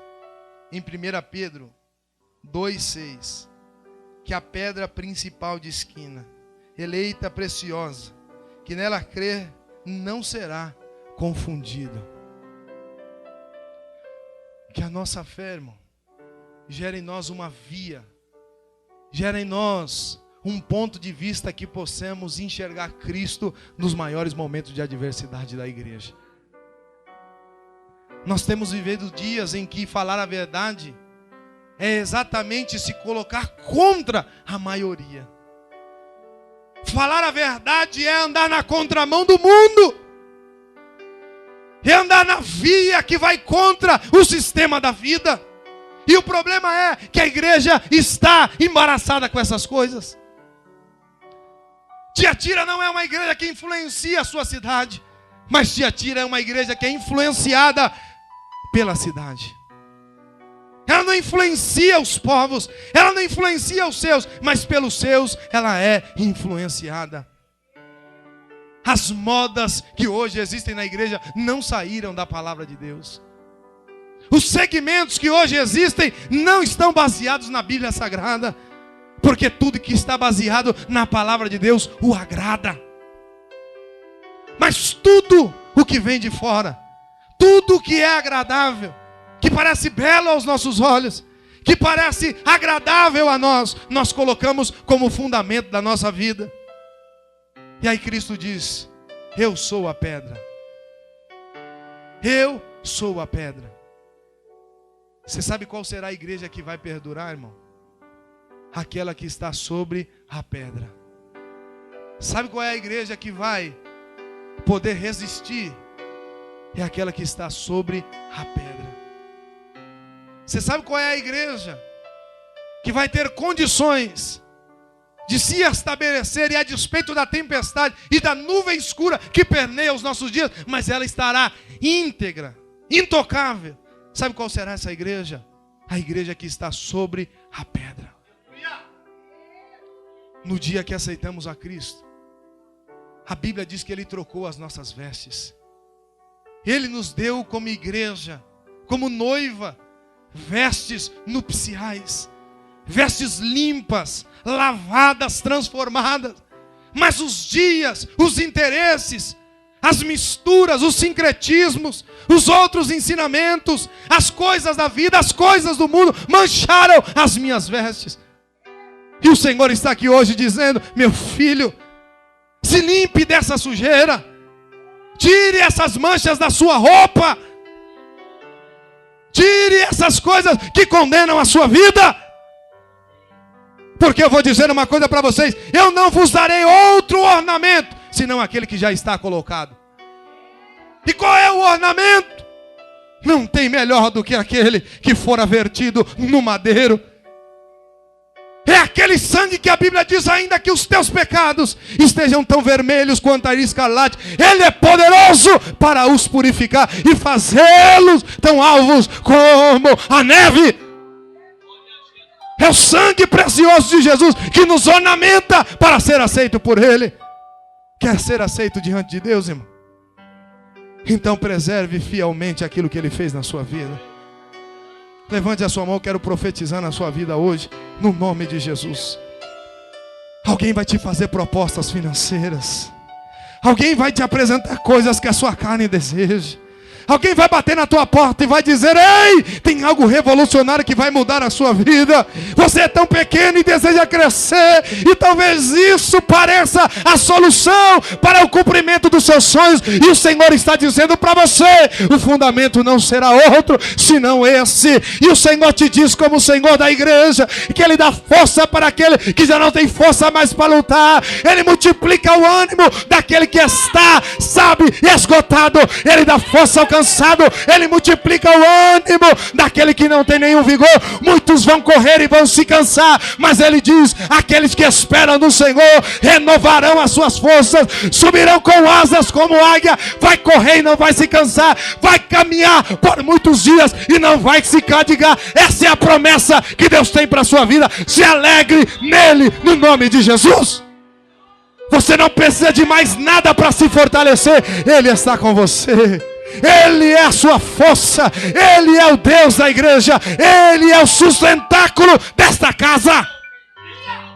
em 1 Pedro 2,6, que a pedra principal de esquina, eleita preciosa, que nela crer, não será confundido. Que a nossa fé, irmão, gera em nós uma via, gera em nós um ponto de vista que possamos enxergar Cristo nos maiores momentos de adversidade da igreja. Nós temos vivido dias em que falar a verdade é exatamente se colocar contra a maioria. Falar a verdade é andar na contramão do mundo, é andar na via que vai contra o sistema da vida. E o problema é que a igreja está embaraçada com essas coisas. Tiatira não é uma igreja que influencia a sua cidade, mas Tiatira é uma igreja que é influenciada pela cidade. Ela não influencia os povos, ela não influencia os seus, mas pelos seus ela é influenciada. As modas que hoje existem na igreja não saíram da palavra de Deus. Os segmentos que hoje existem não estão baseados na Bíblia Sagrada, porque tudo que está baseado na palavra de Deus o agrada. Mas tudo o que vem de fora, tudo o que é agradável, que parece belo aos nossos olhos, que parece agradável a nós, nós colocamos como fundamento da nossa vida. E aí Cristo diz: eu sou a pedra. Eu sou a pedra. Você sabe qual será a igreja que vai perdurar, irmão? Aquela que está sobre a pedra. Sabe qual é a igreja que vai poder resistir? É aquela que está sobre a pedra. Você sabe qual é a igreja que vai ter condições de se estabelecer, e a despeito da tempestade e da nuvem escura que permeia os nossos dias, mas ela estará íntegra, intocável? Sabe qual será essa igreja? A igreja que está sobre a pedra. No dia que aceitamos a Cristo, a Bíblia diz que Ele trocou as nossas vestes. Ele nos deu como igreja, como noiva, vestes nupciais, vestes limpas, lavadas, transformadas. Mas os dias, os interesses, as misturas, os sincretismos, os outros ensinamentos, as coisas da vida, as coisas do mundo mancharam as minhas vestes. E o Senhor está aqui hoje dizendo: meu filho, se limpe dessa sujeira, tire essas manchas da sua roupa, tire essas coisas que condenam a sua vida. Porque eu vou dizer uma coisa para vocês: eu não vos darei outro ornamento senão aquele que já está colocado. E qual é o ornamento? Não tem melhor do que aquele que fora vertido no madeiro. É aquele sangue que a Bíblia diz: ainda que os teus pecados estejam tão vermelhos quanto a escarlate, Ele é poderoso para os purificar e fazê-los tão alvos como a neve. É o sangue precioso de Jesus que nos ornamenta para ser aceito por Ele. Quer ser aceito diante de Deus, irmão? Então preserve fielmente aquilo que Ele fez na sua vida. Levante a sua mão, eu quero profetizar na sua vida hoje, no nome de Jesus. Alguém vai te fazer propostas financeiras. Alguém vai te apresentar coisas que a sua carne deseja. Alguém vai bater na tua porta e vai dizer: ei, tem algo revolucionário que vai mudar a sua vida. Você é tão pequeno e deseja crescer, e talvez isso pareça a solução para o cumprimento dos seus sonhos. E o Senhor está dizendo para você: o fundamento não será outro senão esse. E o Senhor te diz, como o Senhor da igreja, que Ele dá força para aquele que já não tem força mais para lutar. Ele multiplica o ânimo daquele que está, sabe, esgotado. Ele dá força ao cansado. Ele multiplica o ânimo daquele que não tem nenhum vigor. Muitos vão correr e vão se cansar, mas Ele diz: aqueles que esperam no Senhor renovarão as suas forças, subirão com asas como águia, vai correr e não vai se cansar, vai caminhar por muitos dias e não vai se cadigar. Essa é a promessa que Deus tem para a sua vida. Se alegre nele, no nome de Jesus. Você não precisa de mais nada para se fortalecer. Ele está com você. Ele é a sua força. Ele é o Deus da igreja. Ele é o sustentáculo desta casa.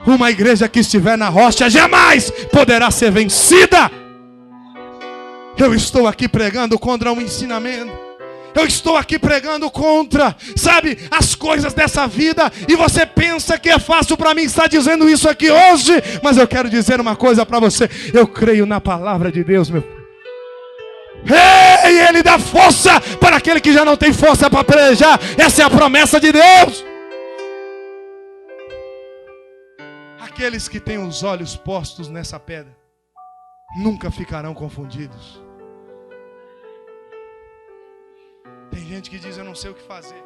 Uma igreja que estiver na rocha jamais poderá ser vencida. Eu estou aqui pregando contra um ensinamento. Eu estou aqui pregando contra, sabe, as coisas dessa vida. E você pensa que é fácil para mim estar dizendo isso aqui hoje. Mas eu quero dizer uma coisa para você. Eu creio na palavra de Deus, meu. Ei, Ele dá força para aquele que já não tem força para pelejar. Essa é a promessa de Deus. Aqueles que têm os olhos postos nessa pedra nunca ficarão confundidos. Tem gente que diz: eu não sei o que fazer.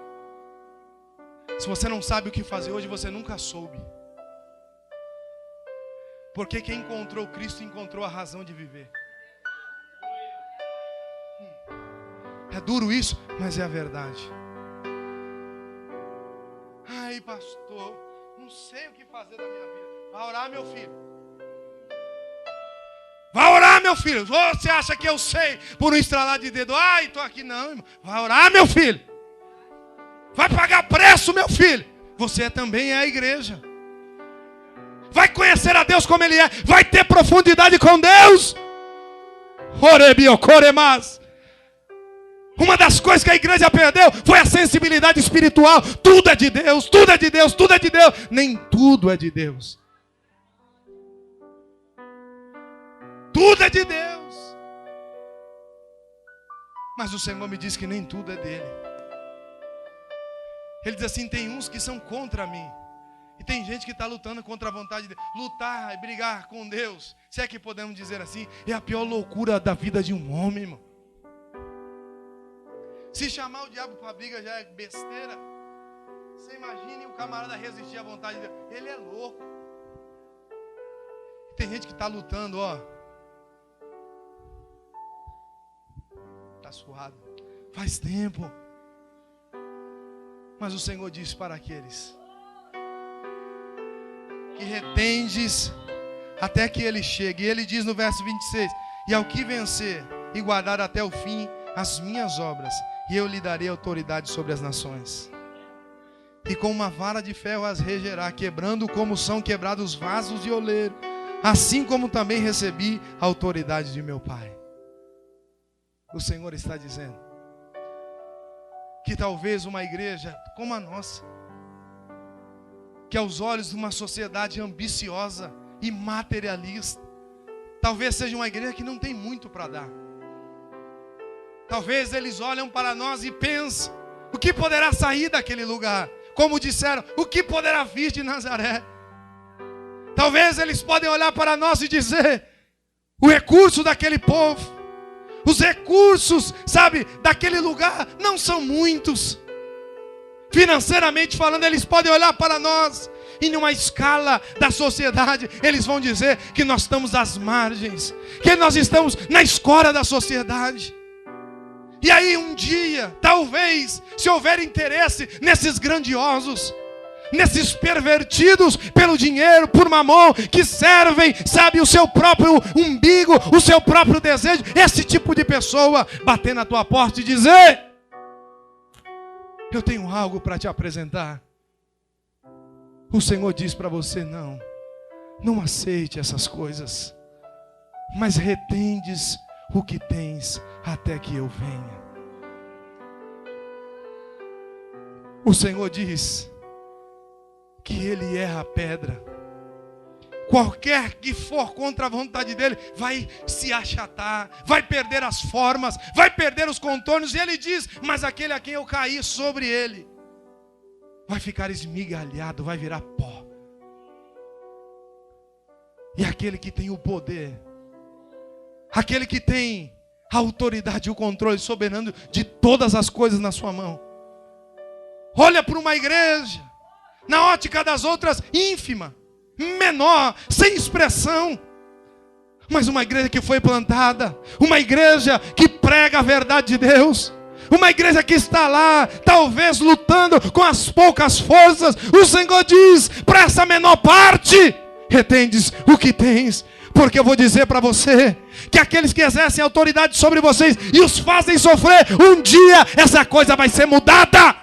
Se você não sabe o que fazer hoje, você nunca soube. Porque quem encontrou Cristo encontrou a razão de viver. É duro isso, mas é a verdade. Ai, pastor, não sei o que fazer da minha vida. Vai orar, meu filho. Vai orar, meu filho. Você acha que eu sei por um estralar de dedo? Ai, estou aqui. Não, irmão. Vai orar, meu filho. Vai pagar preço, meu filho. Você também é a igreja. Vai conhecer a Deus como Ele é. Vai ter profundidade com Deus. Orebiocoremas. Uma das coisas que a igreja perdeu foi a sensibilidade espiritual. Tudo é de Deus, tudo é de Deus, tudo é de Deus. Nem tudo é de Deus. Tudo é de Deus. Mas o Senhor me diz que nem tudo é dele. Ele diz assim: tem uns que são contra mim. E tem gente que está lutando contra a vontade de Deus. Lutar e brigar com Deus, se é que podemos dizer assim, é a pior loucura da vida de um homem, irmão. Se chamar o diabo para briga já é besteira. Você imagine o camarada resistir à vontade de Deus. Ele é louco. Tem gente que está lutando, ó. Está suado. Faz tempo. Mas o Senhor diz para aqueles que retendes até que Ele chegue. E Ele diz no verso 26: e ao que vencer e guardar até o fim as minhas obras, e eu lhe darei autoridade sobre as nações. E com uma vara de ferro as regerá, quebrando como são quebrados os vasos de oleiro, assim como também recebi a autoridade de meu Pai. O Senhor está dizendo que talvez uma igreja como a nossa, que aos olhos de uma sociedade ambiciosa e materialista, talvez seja uma igreja que não tem muito para dar. Talvez eles olham para nós e pensam: o que poderá sair daquele lugar? Como disseram, o que poderá vir de Nazaré? Talvez eles podem olhar para nós e dizer: o recurso daquele povo, os recursos, sabe, daquele lugar não são muitos. Financeiramente falando, eles podem olhar para nós e numa escala da sociedade, eles vão dizer que nós estamos às margens, que nós estamos na escória da sociedade. E aí um dia, talvez, se houver interesse nesses grandiosos, nesses pervertidos pelo dinheiro, por mamon, que servem, sabe, o seu próprio umbigo, o seu próprio desejo, esse tipo de pessoa bater na tua porta e dizer: Eu tenho algo para te apresentar. O Senhor diz para você: não aceite essas coisas, mas retendes o que tens até que eu venha. O Senhor diz que Ele é a pedra. Qualquer que for contra a vontade dEle vai se achatar, vai perder as formas, vai perder os contornos. E Ele diz: mas aquele a quem eu caí sobre ele vai ficar esmigalhado, vai virar pó. E aquele que tem o poder, aquele que tem a autoridade e o controle soberano de todas as coisas na sua mão, olha para uma igreja, na ótica das outras, ínfima, menor, sem expressão, mas uma igreja que foi plantada, uma igreja que prega a verdade de Deus, uma igreja que está lá, talvez lutando com as poucas forças. O Senhor diz para essa menor parte: retendes o que tens, porque eu vou dizer para você que aqueles que exercem autoridade sobre vocês e os fazem sofrer, um dia essa coisa vai ser mudada.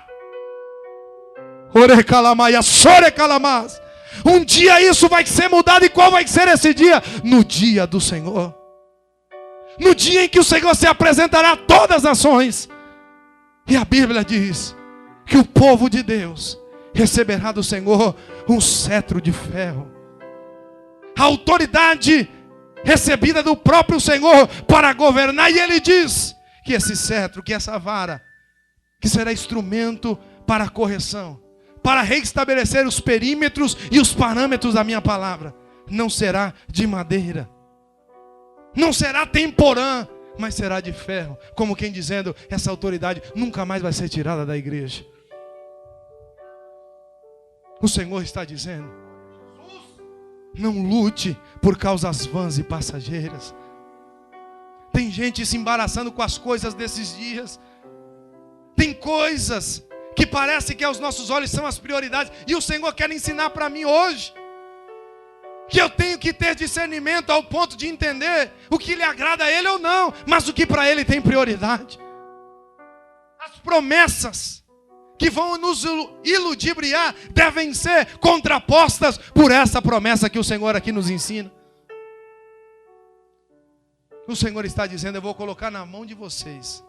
Um dia isso vai ser mudado. E qual vai ser esse dia? No dia do Senhor, no dia em que o Senhor se apresentará a todas as nações. E a Bíblia diz que o povo de Deus receberá do Senhor um cetro de ferro, a autoridade recebida do próprio Senhor para governar. E Ele diz que esse cetro, que essa vara, que será instrumento para a correção, para reestabelecer os perímetros e os parâmetros da minha palavra, não será de madeira, não será temporã, mas será de ferro. Como quem dizendo: essa autoridade nunca mais vai ser tirada da igreja. O Senhor está dizendo: não lute por causas vãs e passageiras. Tem gente se embaraçando com as coisas desses dias. Tem coisas que parece que aos nossos olhos são as prioridades. E o Senhor quer ensinar para mim hoje que eu tenho que ter discernimento ao ponto de entender o que lhe agrada a Ele ou não, mas o que para Ele tem prioridade. As promessas que vão nos iludibriar devem ser contrapostas por essa promessa que o Senhor aqui nos ensina. O Senhor está dizendo: eu vou colocar na mão de vocês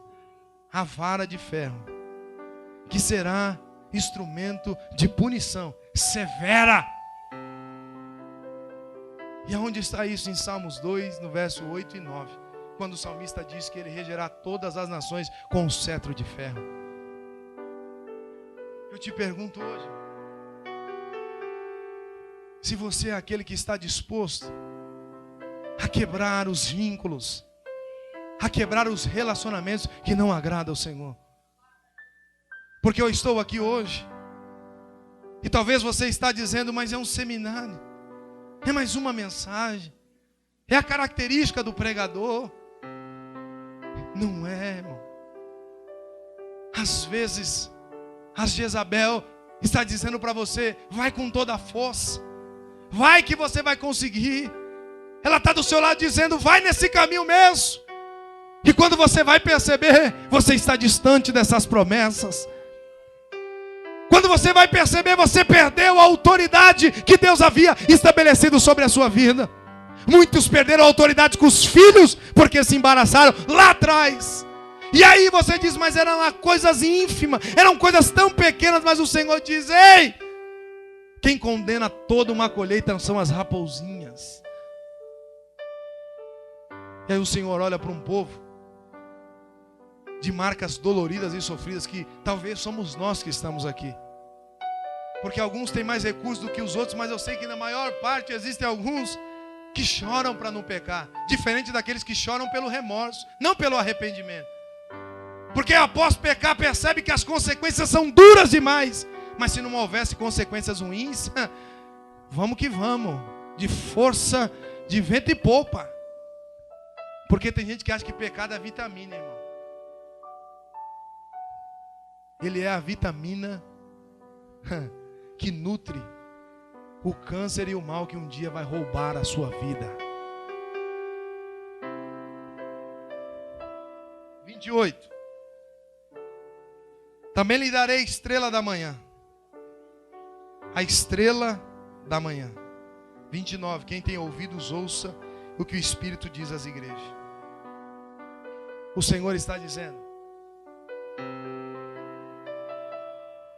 a vara de ferro, que será instrumento de punição severa. E aonde está isso? Em Salmos 2, no verso 8 e 9, quando o salmista diz que ele regerá todas as nações com um cetro de ferro. Eu te pergunto hoje, se você é aquele que está disposto a quebrar os vínculos, a quebrar os relacionamentos que não agradam ao Senhor. Porque eu estou aqui hoje, e talvez você está dizendo: mas é um seminário, é mais uma mensagem, é a característica do pregador. Não é, irmão. Às vezes a Jezabel está dizendo para você: vai com toda a força, vai que você vai conseguir. Ela está do seu lado dizendo: vai nesse caminho mesmo. E quando você vai perceber, você está distante dessas promessas. Quando você vai perceber, você perdeu a autoridade que Deus havia estabelecido sobre a sua vida. Muitos perderam a autoridade com os filhos, porque se embaraçaram lá atrás. E aí você diz: mas eram coisas ínfimas, eram coisas tão pequenas. Mas o Senhor diz: ei, quem condena toda uma colheita são as raposinhas. E aí o Senhor olha para um povo de marcas doloridas e sofridas, que talvez somos nós que estamos aqui. Porque alguns têm mais recursos do que os outros, mas eu sei que na maior parte existem alguns que choram para não pecar, diferente daqueles que choram pelo remorso, não pelo arrependimento. Porque após pecar percebe que as consequências são duras demais. Mas se não houvesse consequências ruins, vamos que vamos, de força, de vento e popa. Porque tem gente que acha que pecado é vitamina, irmão. Ele é a vitamina que nutre o câncer e o mal que um dia vai roubar a sua vida. 28. Também lhe darei a estrela da manhã. A estrela da manhã. 29. Quem tem ouvidos, ouça o que o Espírito diz às igrejas. O Senhor está dizendo: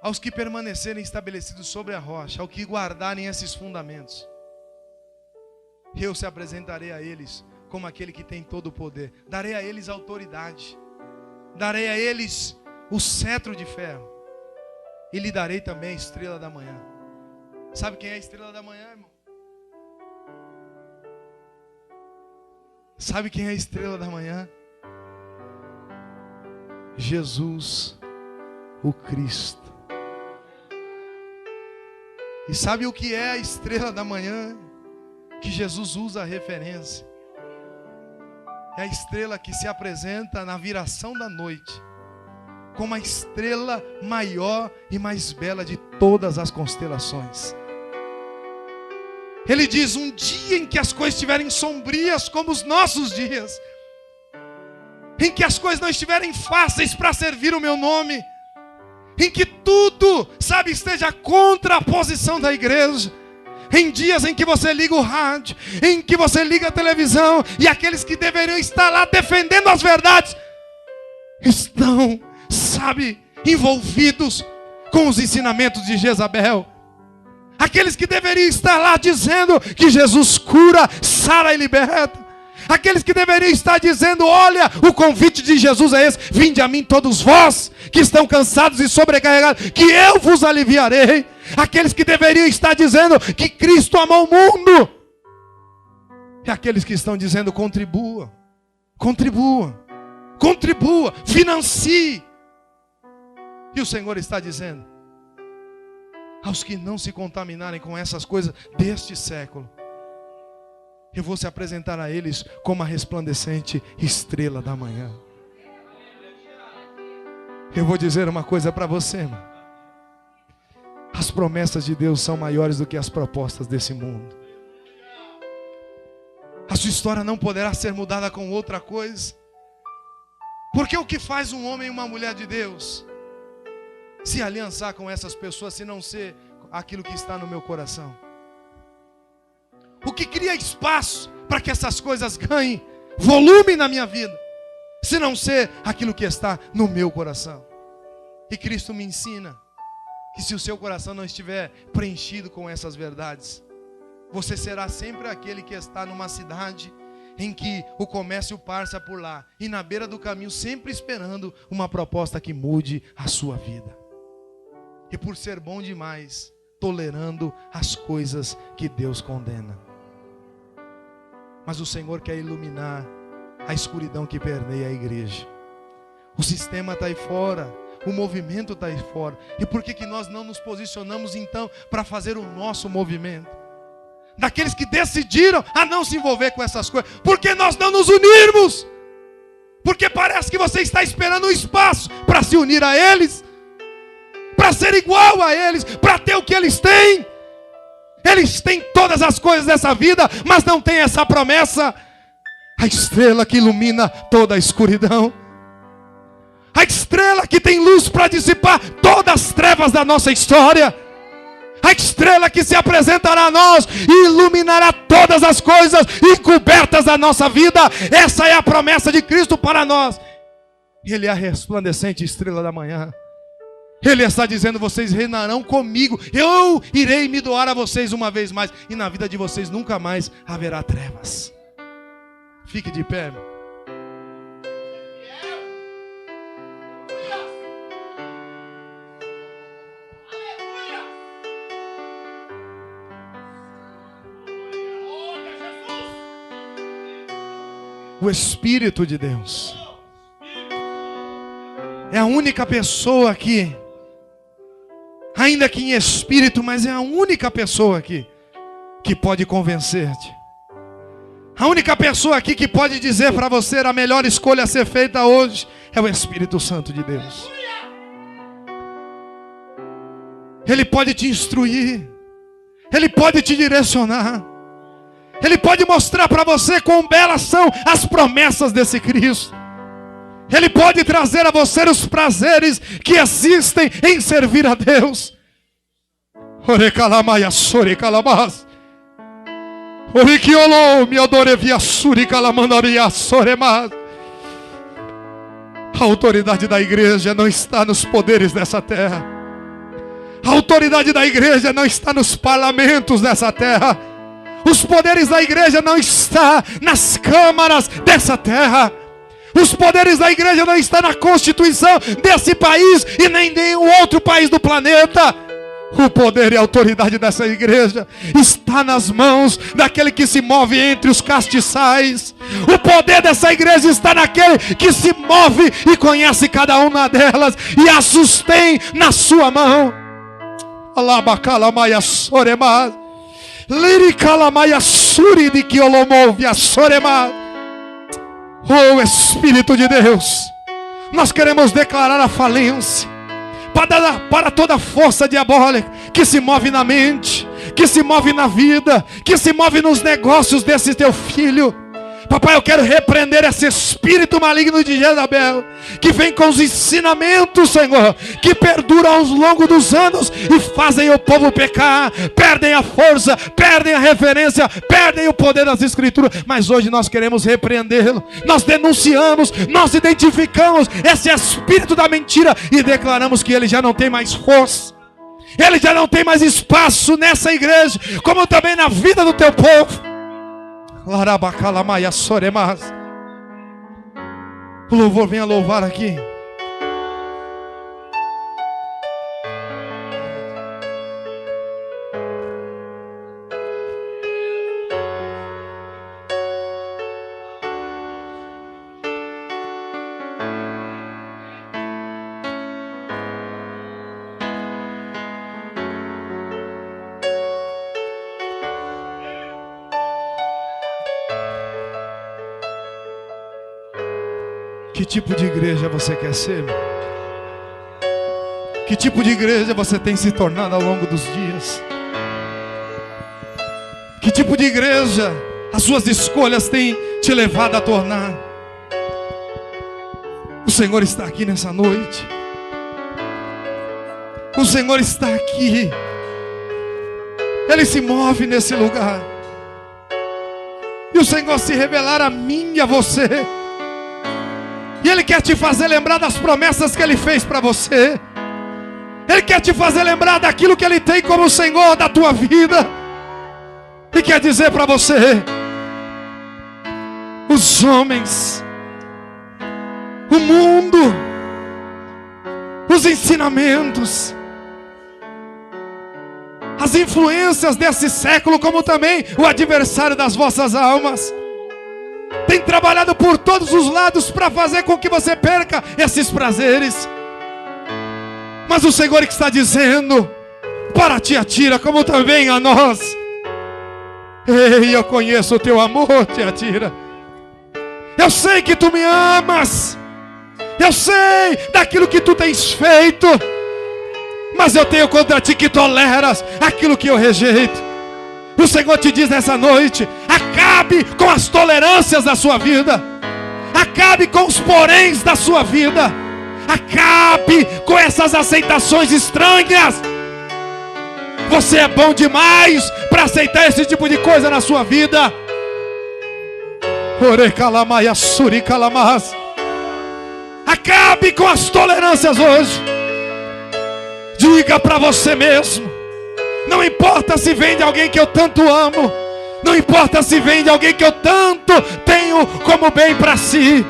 aos que permanecerem estabelecidos sobre a rocha, ao que guardarem esses fundamentos, eu se apresentarei a eles como aquele que tem todo o poder. Darei a eles autoridade. Darei a eles o cetro de ferro. E lhe darei também a estrela da manhã. Sabe quem é a estrela da manhã, irmão? Sabe quem é a estrela da manhã? Jesus, o Cristo. E sabe o que é a estrela da manhã? Que Jesus usa a referência. É a estrela que se apresenta na viração da noite como a estrela maior e mais bela de todas as constelações. Ele diz: um dia em que as coisas estiverem sombrias como os nossos dias, em que as coisas não estiverem fáceis para servir o meu nome, em que tudo, sabe, esteja contra a posição da igreja, em dias em que você liga o rádio, em que você liga a televisão, e aqueles que deveriam estar lá defendendo as verdades, estão, sabe, envolvidos com os ensinamentos de Jezabel. Aqueles que deveriam estar lá dizendo que Jesus cura, sara e liberta. Aqueles que deveriam estar dizendo: olha, o convite de Jesus é esse: vinde a mim todos vós que estão cansados e sobrecarregados, que eu vos aliviarei. Aqueles que deveriam estar dizendo que Cristo amou o mundo, e aqueles que estão dizendo: contribua, contribua, contribua, financie. E o Senhor está dizendo: aos que não se contaminarem com essas coisas deste século, eu vou se apresentar a eles como a resplandecente estrela da manhã. Eu vou dizer uma coisa para você, irmão. As promessas de Deus são maiores do que as propostas desse mundo. A sua história não poderá ser mudada com outra coisa. Porque o que faz um homem e uma mulher de Deus? Se aliançar com essas pessoas, se não ser aquilo que está no meu coração. O que cria espaço para que essas coisas ganhem volume na minha vida, se não ser aquilo que está no meu coração. E Cristo me ensina que se o seu coração não estiver preenchido com essas verdades, você será sempre aquele que está numa cidade em que o comércio passa por lá, e na beira do caminho sempre esperando uma proposta que mude a sua vida. E por ser bom demais, tolerando as coisas que Deus condena. Mas o Senhor quer iluminar a escuridão que permeia a igreja. O sistema está aí fora, o movimento está aí fora. E por que nós não nos posicionamos então para fazer o nosso movimento? Daqueles que decidiram a não se envolver com essas coisas. Por que nós não nos unirmos? Porque parece que você está esperando um espaço para se unir a eles, para ser igual a eles, para ter o que eles têm. Eles têm todas as coisas dessa vida, mas não têm essa promessa. A estrela que ilumina toda a escuridão. A estrela que tem luz para dissipar todas as trevas da nossa história. A estrela que se apresentará a nós e iluminará todas as coisas encobertas da nossa vida. Essa é a promessa de Cristo para nós. Ele é a resplandecente estrela da manhã. Ele está dizendo: vocês reinarão comigo. Eu irei me doar a vocês uma vez mais. E na vida de vocês nunca mais haverá trevas. Fique de pé. O Espírito de Deus é a única pessoa aqui, ainda que em espírito, mas é a única pessoa aqui que pode convencer-te. A única pessoa aqui que pode dizer para você: a melhor escolha a ser feita hoje é o Espírito Santo de Deus. Ele pode te instruir, Ele pode te direcionar, Ele pode mostrar para você quão belas são as promessas desse Cristo. Ele pode trazer a você os prazeres que existem em servir a Deus. Orecalamaya sore calamas. Oriquiolo me adorevia suri calamandaria soremas. A autoridade da igreja não está nos poderes dessa terra. A autoridade da igreja não está nos parlamentos dessa terra. Os poderes da igreja não estão nas câmaras dessa terra. Os poderes da igreja não estão na constituição desse país e nem de nenhum outro país do planeta. O poder e a autoridade dessa igreja está nas mãos daquele que se move entre os castiçais. O poder dessa igreja está naquele que se move e conhece cada uma delas e as sustém na sua mão. Alabacalamaya sorema. Liricalamaya suri de quiolomovia sorema. Oh Espírito de Deus, nós queremos declarar a falência para toda força diabólica que se move na mente, que se move na vida, que se move nos negócios desse teu filho. Papai, eu quero repreender esse espírito maligno de Jezabel, que vem com os ensinamentos, Senhor, que perduram ao longo dos anos e fazem o povo pecar, perdem a força, perdem a referência, perdem o poder das Escrituras. Mas hoje nós queremos repreendê-lo, nós denunciamos, nós identificamos esse espírito da mentira e declaramos que ele já não tem mais força, ele já não tem mais espaço nessa igreja, como também na vida do teu povo. Larabacalamaya soremas. O louvor venha louvar aqui. Que tipo de igreja você quer ser? Que tipo de igreja você tem se tornado ao longo dos dias? Que tipo de igreja as suas escolhas têm te levado a tornar? O Senhor está aqui nessa noite. O Senhor está aqui. Ele se move nesse lugar. E o Senhor se revelar a mim e a você. E Ele quer te fazer lembrar das promessas que Ele fez para você. Ele quer te fazer lembrar daquilo que Ele tem como Senhor da tua vida. E quer dizer para você: os homens, o mundo, os ensinamentos, as influências desse século, como também o adversário das vossas almas, tem trabalhado por todos os lados para fazer com que você perca esses prazeres. Mas o Senhor que está dizendo para Tiatira, como também a nós: ei, eu conheço o teu amor, Tiatira. Eu sei que tu me amas. Eu sei daquilo que tu tens feito. Mas eu tenho contra ti que toleras aquilo que eu rejeito. O Senhor te diz nessa noite: acabe com as tolerâncias da sua vida. Acabe com os poréns da sua vida. Acabe com essas aceitações estranhas. Você é bom demais para aceitar esse tipo de coisa na sua vida. Orecalamaya suricalamas. Acabe com as tolerâncias hoje. Diga para você mesmo: não importa se vem de alguém que eu tanto amo, não importa se vem de alguém que eu tanto tenho como bem para si,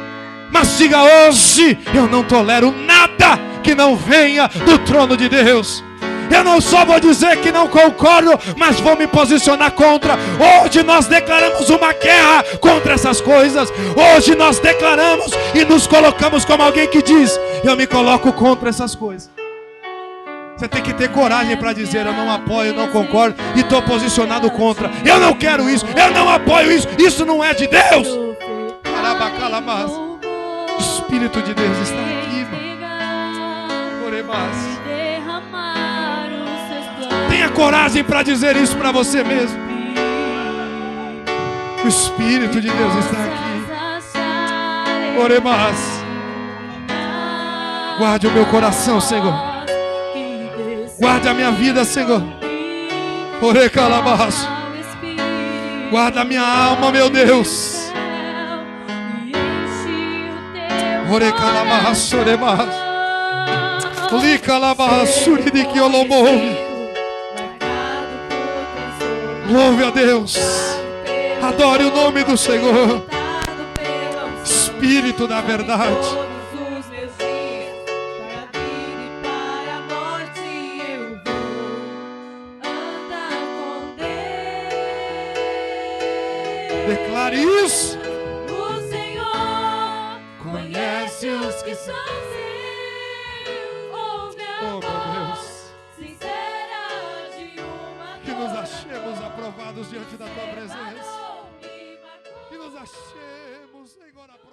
mas diga hoje: eu não tolero nada que não venha do trono de Deus. Eu não só vou dizer que não concordo, mas vou me posicionar contra. Hoje nós declaramos uma guerra contra essas coisas. Hoje nós declaramos e nos colocamos como alguém que diz: eu me coloco contra essas coisas. Você tem que ter coragem para dizer: eu não apoio, não concordo e estou posicionado contra. Eu não quero isso, eu não apoio isso, isso não é de Deus. Carabacalamas. O Espírito de Deus está aqui, Oremas. Tenha coragem para dizer isso para você mesmo. O Espírito de Deus está aqui. Oremas. Guarde o meu coração, Senhor. Guarde a minha vida, Senhor. Orecalabaço. Guarda a minha alma, meu Deus. Orecalabaço, orebaço. Licalabaço, ridiquiolomove. Louve a Deus. Adore o nome do Senhor. Espírito da verdade. Declare isso. O Senhor conhece os que são seus. Ouve a voz sincera de uma Que nos achemos aprovados diante da tua presença. Que nos achemos, Senhor, aprovados.